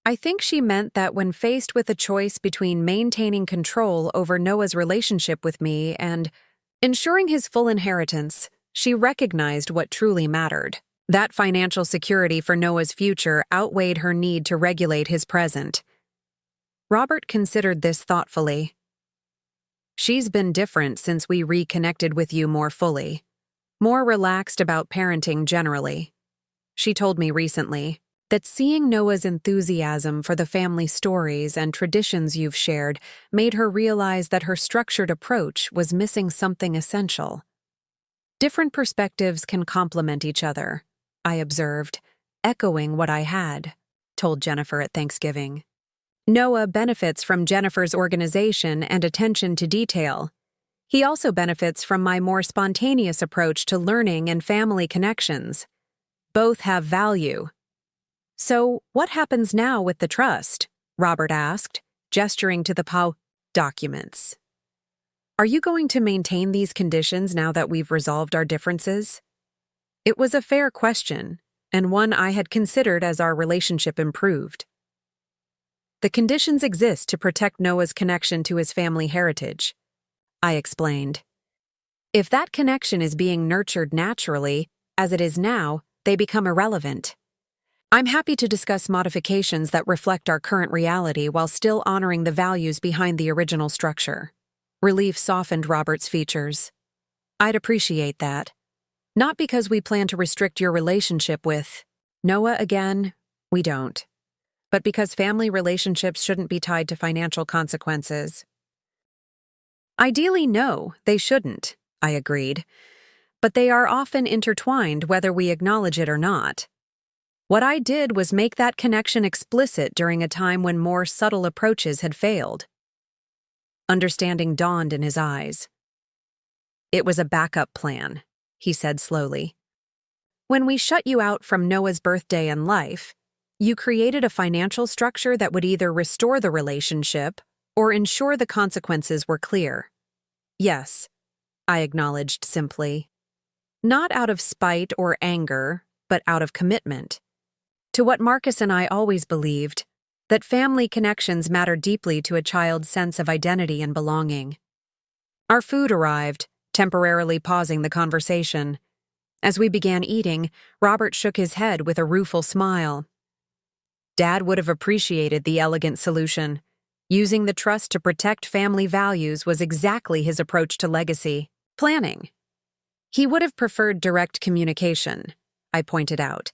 I think she meant that when faced with a choice between maintaining control over Noah's relationship with me and ensuring his full inheritance, she recognized what truly mattered. That financial security for Noah's future outweighed her need to regulate his present. Robert considered this thoughtfully. She's been different since we reconnected with you more fully, more relaxed about parenting generally. She told me recently that seeing Noah's enthusiasm for the family stories and traditions you've shared made her realize that her structured approach was missing something essential. Different perspectives can complement each other, I observed, echoing what I had told Jennifer at Thanksgiving. Noah benefits from Jennifer's organization and attention to detail. He also benefits from my more spontaneous approach to learning and family connections. Both have value. So, what happens now with the trust? Robert asked, gesturing to the documents. Are you going to maintain these conditions now that we've resolved our differences? It was a fair question, and one I had considered as our relationship improved. The conditions exist to protect Noah's connection to his family heritage, I explained. If that connection is being nurtured naturally, as it is now, they become irrelevant. I'm happy to discuss modifications that reflect our current reality while still honoring the values behind the original structure. Relief softened Robert's features. I'd appreciate that. Not because we plan to restrict your relationship with Noah again, we don't. But because family relationships shouldn't be tied to financial consequences. Ideally, no, they shouldn't, I agreed. But they are often intertwined whether we acknowledge it or not. What I did was make that connection explicit during a time when more subtle approaches had failed. Understanding dawned in his eyes. It was a backup plan, he said slowly. When we shut you out from Noah's birthday and life, you created a financial structure that would either restore the relationship or ensure the consequences were clear. Yes, I acknowledged simply. Not out of spite or anger, but out of commitment. To what Marcus and I always believed, that family connections matter deeply to a child's sense of identity and belonging. Our food arrived, temporarily pausing the conversation. As we began eating, Robert shook his head with a rueful smile. Dad would have appreciated the elegant solution. Using the trust to protect family values was exactly his approach to legacy planning. He would have preferred direct communication, I pointed out.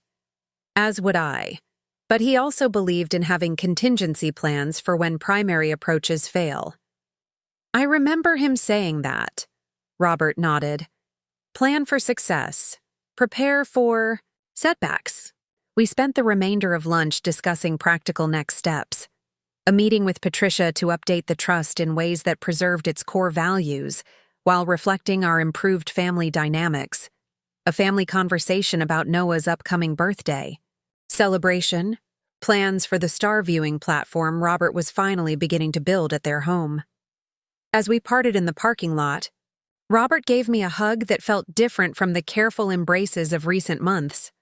As would I. But he also believed in having contingency plans for when primary approaches fail. I remember him saying that. Robert nodded. Plan for success. Prepare for setbacks. We spent the remainder of lunch discussing practical next steps. A meeting with Patricia to update the trust in ways that preserved its core values, while reflecting our improved family dynamics. A family conversation about Noah's upcoming birthday. Celebration. Plans for the star viewing platform Robert was finally beginning to build at their home. As we parted in the parking lot, Robert gave me a hug that felt different from the careful embraces of recent months.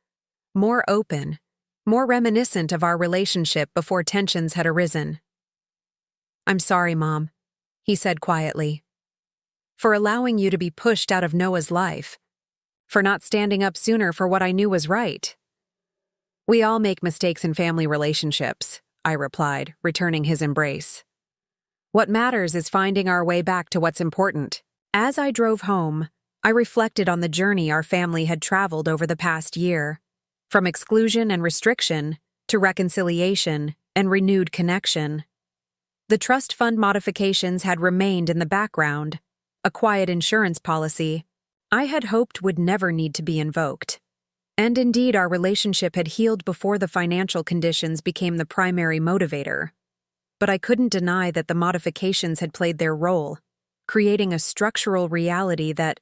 More open, more reminiscent of our relationship before tensions had arisen. I'm sorry, Mom, he said quietly, for allowing you to be pushed out of Noah's life, for not standing up sooner for what I knew was right. We all make mistakes in family relationships, I replied, returning his embrace. What matters is finding our way back to what's important. As I drove home, I reflected on the journey our family had traveled over the past year. From exclusion and restriction to reconciliation and renewed connection. The trust fund modifications had remained in the background, a quiet insurance policy I had hoped would never need to be invoked. And indeed, our relationship had healed before the financial conditions became the primary motivator. But I couldn't deny that the modifications had played their role, creating a structural reality that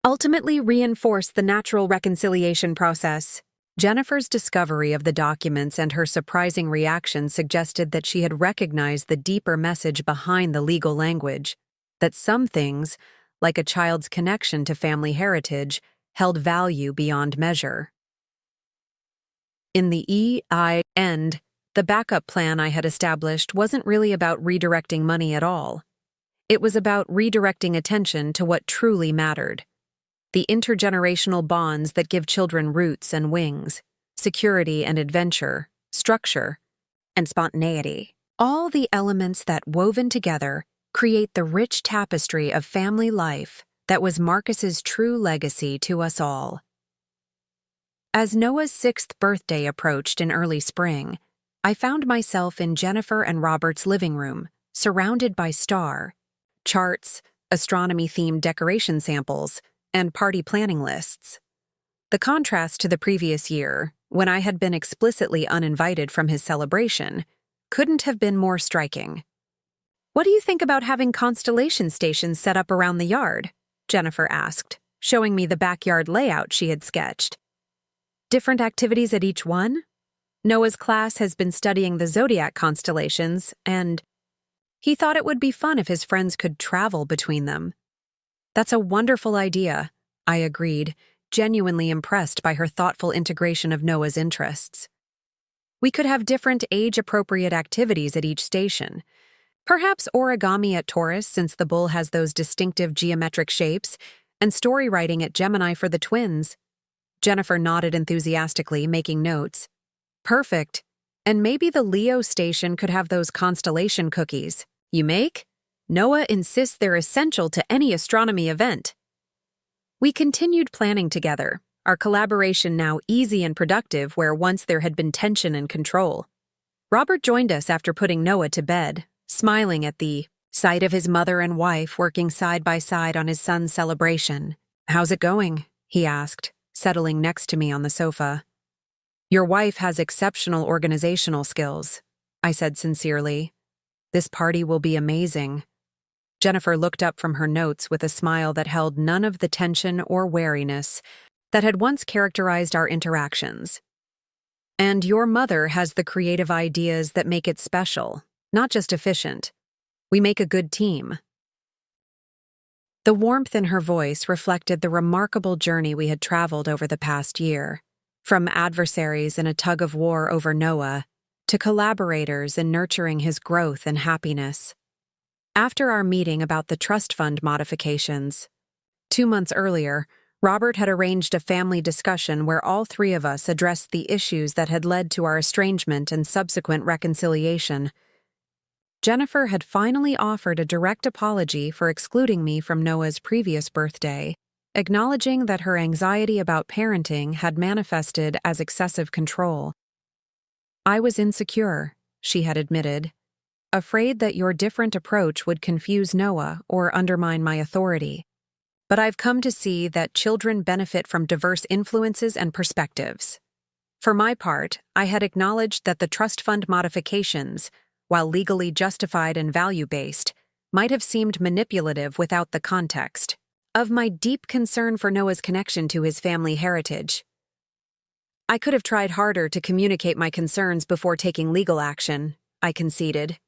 ultimately reinforced the natural reconciliation process. Jennifer's discovery of the documents and her surprising reaction suggested that she had recognized the deeper message behind the legal language, that some things, like a child's connection to family heritage, held value beyond measure. In the end, the backup plan I had established wasn't really about redirecting money at all. It was about redirecting attention to what truly mattered. The intergenerational bonds that give children roots and wings, security and adventure, structure, and spontaneity. All the elements that, woven together, create the rich tapestry of family life that was Marcus's true legacy to us all. As Noah's 6th birthday approached in early spring, I found myself in Jennifer and Robert's living room, surrounded by charts, astronomy-themed decoration samples, and party planning lists. The contrast to the previous year, when I had been explicitly uninvited from his celebration, couldn't have been more striking. What do you think about having constellation stations set up around the yard? Jennifer asked, showing me the backyard layout she had sketched. Different activities at each one? Noah's class has been studying the zodiac constellations, and he thought it would be fun if his friends could travel between them, That's a wonderful idea, I agreed, genuinely impressed by her thoughtful integration of Noah's interests. We could have different age-appropriate activities at each station. Perhaps origami at Taurus, since the bull has those distinctive geometric shapes, and story writing at Gemini for the twins. Jennifer nodded enthusiastically, making notes. Perfect. And maybe the Leo station could have those constellation cookies. You make? Noah insists they're essential to any astronomy event. We continued planning together, our collaboration now easy and productive where once there had been tension and control. Robert joined us after putting Noah to bed, smiling at the sight of his mother and wife working side by side on his son's celebration. "How's it going?" he asked, settling next to me on the sofa. "Your wife has exceptional organizational skills," I said sincerely. "This party will be amazing." Jennifer looked up from her notes with a smile that held none of the tension or wariness that had once characterized our interactions. "And your mother has the creative ideas that make it special, not just efficient. We make a good team." The warmth in her voice reflected the remarkable journey we had traveled over the past year, from adversaries in a tug-of-war over Noah to collaborators in nurturing his growth and happiness. After our meeting about the trust fund modifications, 2 months earlier, Robert had arranged a family discussion where all three of us addressed the issues that had led to our estrangement and subsequent reconciliation. Jennifer had finally offered a direct apology for excluding me from Noah's previous birthday, acknowledging that her anxiety about parenting had manifested as excessive control. "I was insecure," she had admitted, "afraid that your different approach would confuse Noah or undermine my authority. But I've come to see that children benefit from diverse influences and perspectives. For my part, I had acknowledged that the trust fund modifications, while legally justified and value-based, might have seemed manipulative without the context of my deep concern for Noah's connection to his family heritage. I could have tried harder to communicate my concerns before taking legal action," I conceded,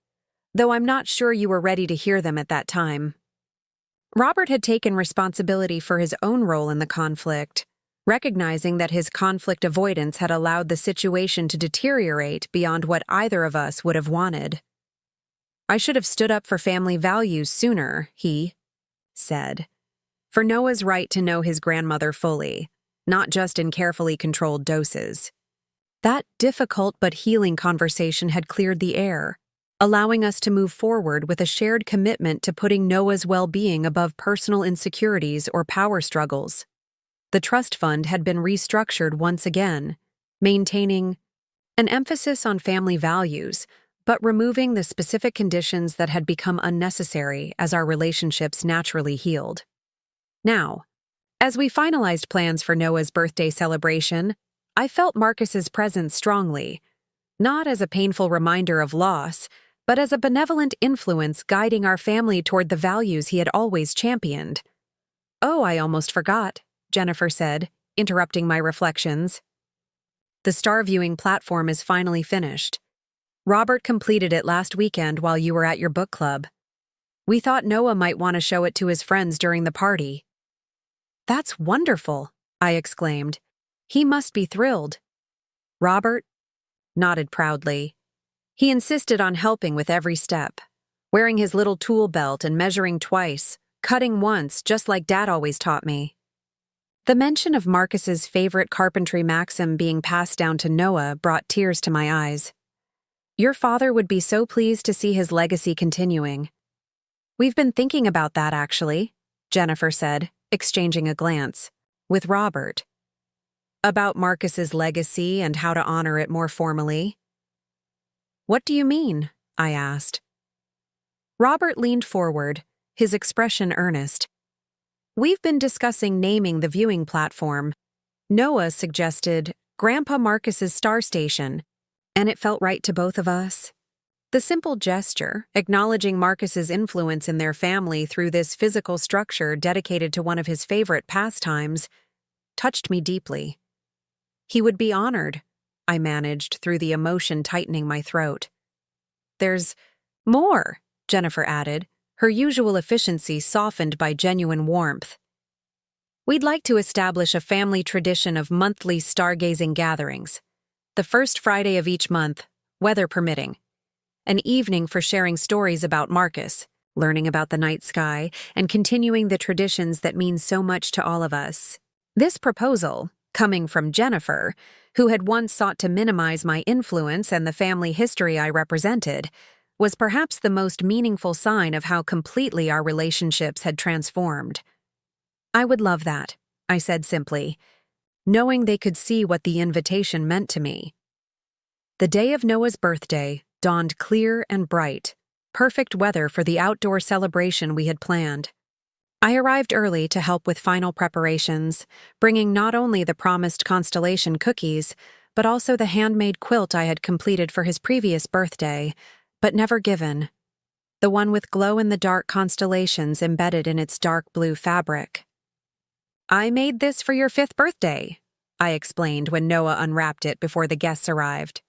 "though I'm not sure you were ready to hear them at that time." Robert had taken responsibility for his own role in the conflict, recognizing that his conflict avoidance had allowed the situation to deteriorate beyond what either of us would have wanted. "I should have stood up for family values sooner," he said, "for Noah's right to know his grandmother fully, not just in carefully controlled doses." That difficult but healing conversation had cleared the air, allowing us to move forward with a shared commitment to putting Noah's well-being above personal insecurities or power struggles. The trust fund had been restructured once again, maintaining an emphasis on family values, but removing the specific conditions that had become unnecessary as our relationships naturally healed. Now, as we finalized plans for Noah's birthday celebration, I felt Marcus's presence strongly, not as a painful reminder of loss, but as a benevolent influence guiding our family toward the values he had always championed. "Oh, I almost forgot," Jennifer said, interrupting my reflections. "The star viewing platform is finally finished. Robert completed it last weekend while you were at your book club. We thought Noah might want to show it to his friends during the party." "That's wonderful," I exclaimed. "He must be thrilled." Robert nodded proudly. He insisted on helping with every step, wearing his little tool belt and measuring twice, cutting once, just like Dad always taught me. The mention of Marcus's favorite carpentry maxim being passed down to Noah brought tears to my eyes. "Your father would be so pleased to see his legacy continuing." "We've been thinking about that, actually," Jennifer said, exchanging a glance with Robert. "About Marcus's legacy and how to honor it more formally." "What do you mean?" I asked. Robert leaned forward, his expression earnest. "We've been discussing naming the viewing platform. Noah suggested Grandpa Marcus's star station, and it felt right to both of us. The simple gesture, acknowledging Marcus's influence in their family through this physical structure dedicated to one of his favorite pastimes, touched me deeply. He would be honored, I managed through the emotion tightening my throat. "There's more," Jennifer added, her usual efficiency softened by genuine warmth. We'd like to establish a family tradition of monthly stargazing gatherings. The first Friday of each month, weather permitting. An evening for sharing stories about Marcus, learning about the night sky, and continuing the traditions that mean so much to all of us. This proposal, coming from Jennifer, who had once sought to minimize my influence and the family history I represented, was perhaps the most meaningful sign of how completely our relationships had transformed. I would love that, I said simply, knowing they could see what the invitation meant to me. The day of Noah's birthday dawned clear and bright, perfect weather for the outdoor celebration we had planned. I arrived early to help with final preparations, bringing not only the promised constellation cookies, but also the handmade quilt I had completed for his previous birthday, but never given, the one with glow-in-the-dark constellations embedded in its dark blue fabric. "I made this for your 5th birthday," I explained when Noah unwrapped it before the guests arrived.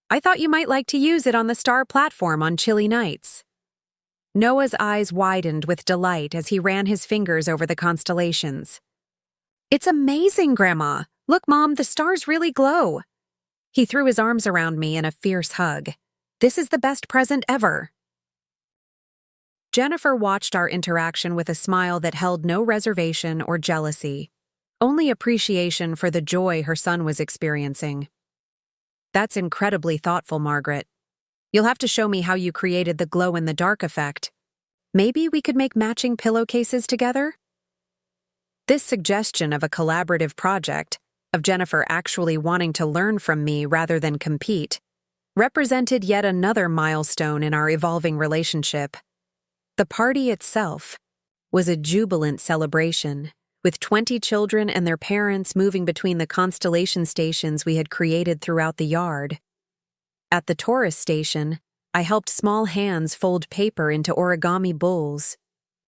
"I thought you might like to use it on the star platform on chilly nights." Noah's eyes widened with delight as he ran his fingers over the constellations. "It's amazing, Grandma! Look, Mom, the stars really glow!" He threw his arms around me in a fierce hug. "This is the best present ever." Jennifer watched our interaction with a smile that held no reservation or jealousy, only appreciation for the joy her son was experiencing. "That's incredibly thoughtful, Margaret. You'll have to show me how you created the glow-in-the-dark effect. Maybe we could make matching pillowcases together?" This suggestion of a collaborative project, of Jennifer actually wanting to learn from me rather than compete, represented yet another milestone in our evolving relationship. The party itself was a jubilant celebration, with 20 children and their parents moving between the constellation stations we had created throughout the yard. At the Taurus station, I helped small hands fold paper into origami bowls.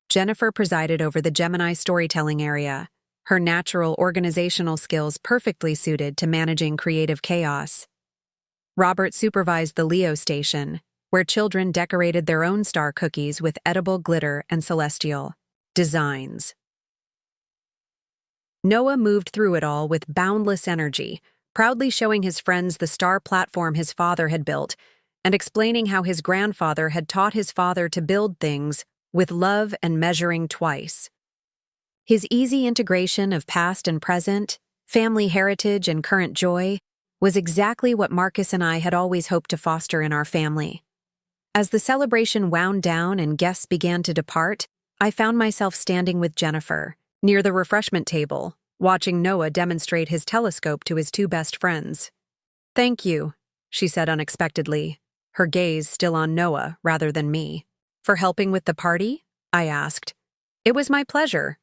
Jennifer presided over the Gemini storytelling area, her natural organizational skills perfectly suited to managing creative chaos. Robert supervised the Leo station, where children decorated their own star cookies with edible glitter and celestial designs. Noah moved through it all with boundless energy, proudly showing his friends the star platform his father had built and explaining how his grandfather had taught his father to build things with love and measuring twice. His easy integration of past and present, family heritage and current joy, was exactly what Marcus and I had always hoped to foster in our family. As the celebration wound down and guests began to depart, I found myself standing with Jennifer, near the refreshment table, watching Noah demonstrate his telescope to his 2 best friends. "Thank you," she said unexpectedly, her gaze still on Noah rather than me. "For helping with the party?" I asked. "It was my pleasure."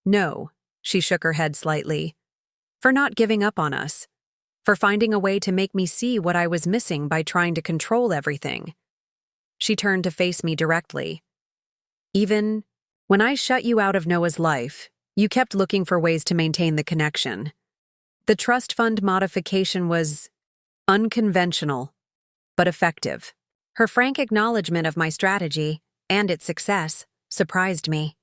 "No," she shook her head slightly. "For not giving up on us. For finding a way to make me see what I was missing by trying to control everything." She turned to face me directly. "Even when I shut you out of Noah's life, you kept looking for ways to maintain the connection. The trust fund modification was unconventional, but effective." Her frank acknowledgement of my strategy, and its success, surprised me.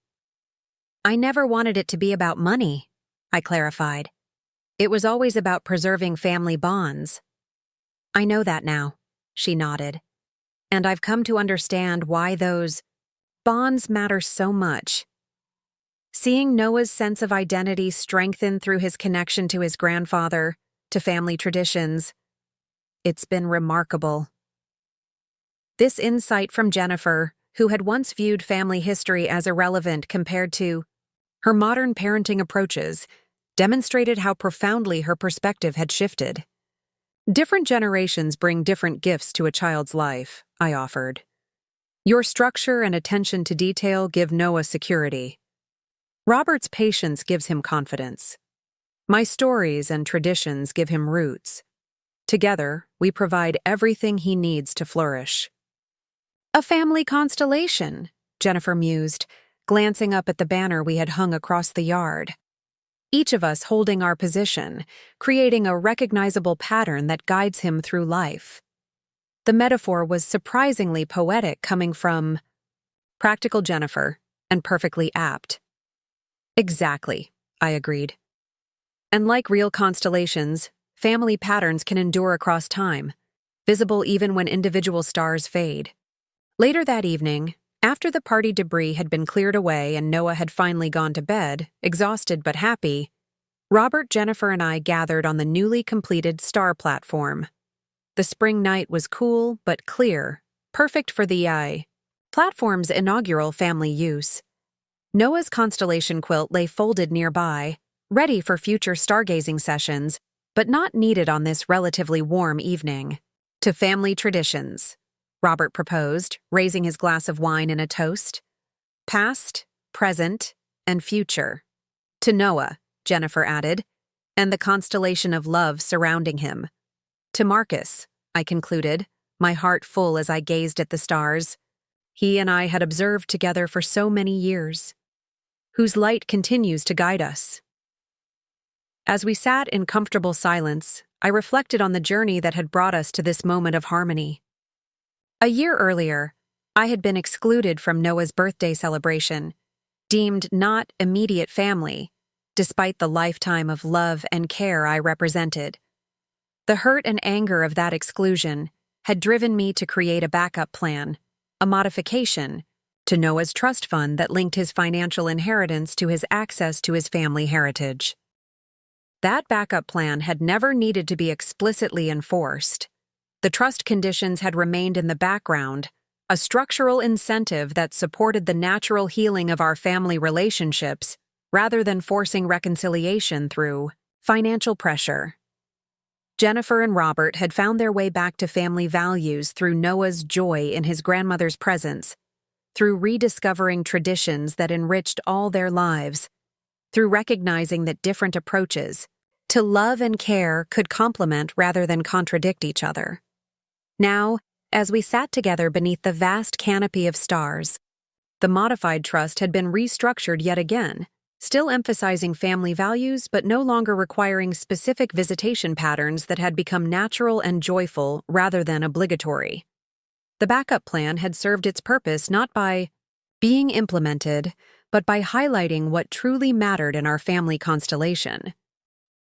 "I never wanted it to be about money," I clarified. "It was always about preserving family bonds." "I know that now," she nodded. "And I've come to understand why those bonds matter so much." Seeing Noah's sense of identity strengthen through his connection to his grandfather, to family traditions, it's been remarkable. This insight from Jennifer, who had once viewed family history as irrelevant compared to her modern parenting approaches, demonstrated how profoundly her perspective had shifted. "Different generations bring different gifts to a child's life," I offered. "Your structure and attention to detail give Noah security. Robert's patience gives him confidence. My stories and traditions give him roots. Together, we provide everything he needs to flourish." "A family constellation," Jennifer mused, glancing up at the banner we had hung across the yard. Each of us holding our position, creating a recognizable pattern that guides him through life. The metaphor was surprisingly poetic coming from Practical Jennifer, and perfectly apt. Exactly, I agreed. And like real constellations, family patterns can endure across time, visible even when individual stars fade. Later that evening, after the party debris had been cleared away and Noah had finally gone to bed, exhausted but happy, Robert, Jennifer, and I gathered on the newly completed star platform. The spring night was cool but clear, perfect for the platform's inaugural family use. Noah's constellation quilt lay folded nearby, ready for future stargazing sessions, but not needed on this relatively warm evening. To family traditions, Robert proposed, raising his glass of wine in a toast. Past, present, and future. To Noah, Jennifer added, and the constellation of love surrounding him. To Marcus, I concluded, my heart full as I gazed at the stars. He and I had observed together for so many years, whose light continues to guide us. As we sat in comfortable silence, I reflected on the journey that had brought us to this moment of harmony. A year earlier, I had been excluded from Noah's birthday celebration, deemed not immediate family, despite the lifetime of love and care I represented. The hurt and anger of that exclusion had driven me to create a backup plan, a modification, to Noah's trust fund that linked his financial inheritance to his access to his family heritage. That backup plan had never needed to be explicitly enforced. The trust conditions had remained in the background, a structural incentive that supported the natural healing of our family relationships rather than forcing reconciliation through financial pressure. Jennifer and Robert had found their way back to family values through Noah's joy in his grandmother's presence, through rediscovering traditions that enriched all their lives, through recognizing that different approaches to love and care could complement rather than contradict each other. Now, as we sat together beneath the vast canopy of stars, the modified trust had been restructured yet again, still emphasizing family values but no longer requiring specific visitation patterns that had become natural and joyful rather than obligatory. The backup plan had served its purpose not by being implemented, but by highlighting what truly mattered in our family constellation.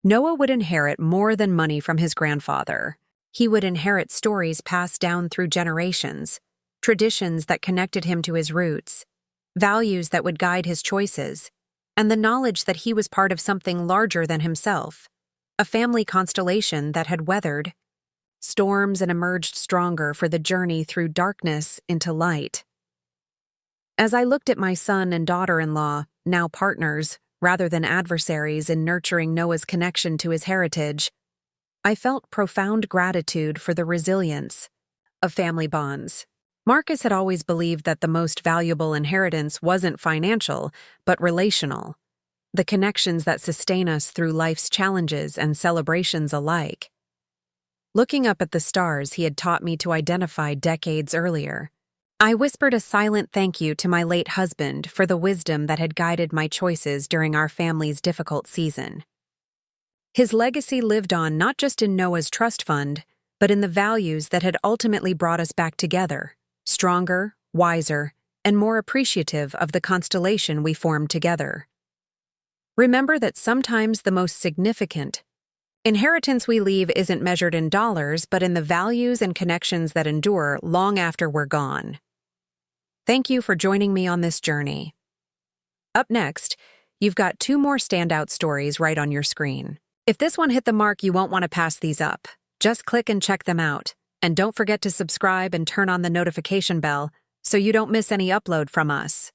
Noah would inherit more than money from his grandfather. He would inherit stories passed down through generations, traditions that connected him to his roots, values that would guide his choices, and the knowledge that he was part of something larger than himself, a family constellation that had weathered storms and emerged stronger for the journey through darkness into light. As I looked at my son and daughter-in-law, now partners, rather than adversaries in nurturing Noah's connection to his heritage, I felt profound gratitude for the resilience of family bonds. Marcus had always believed that the most valuable inheritance wasn't financial, but relational, the connections that sustain us through life's challenges and celebrations alike. Looking up at the stars he had taught me to identify decades earlier, I whispered a silent thank you to my late husband for the wisdom that had guided my choices during our family's difficult season. His legacy lived on not just in Noah's trust fund, but in the values that had ultimately brought us back together, stronger, wiser, and more appreciative of the constellation we formed together. Remember that sometimes the most significant inheritance we leave isn't measured in dollars, but in the values and connections that endure long after we're gone. Thank you for joining me on this journey. Up next, you've got 2 more standout stories right on your screen. If this one hit the mark, you won't want to pass these up. Just click and check them out. And don't forget to subscribe and turn on the notification bell so you don't miss any upload from us.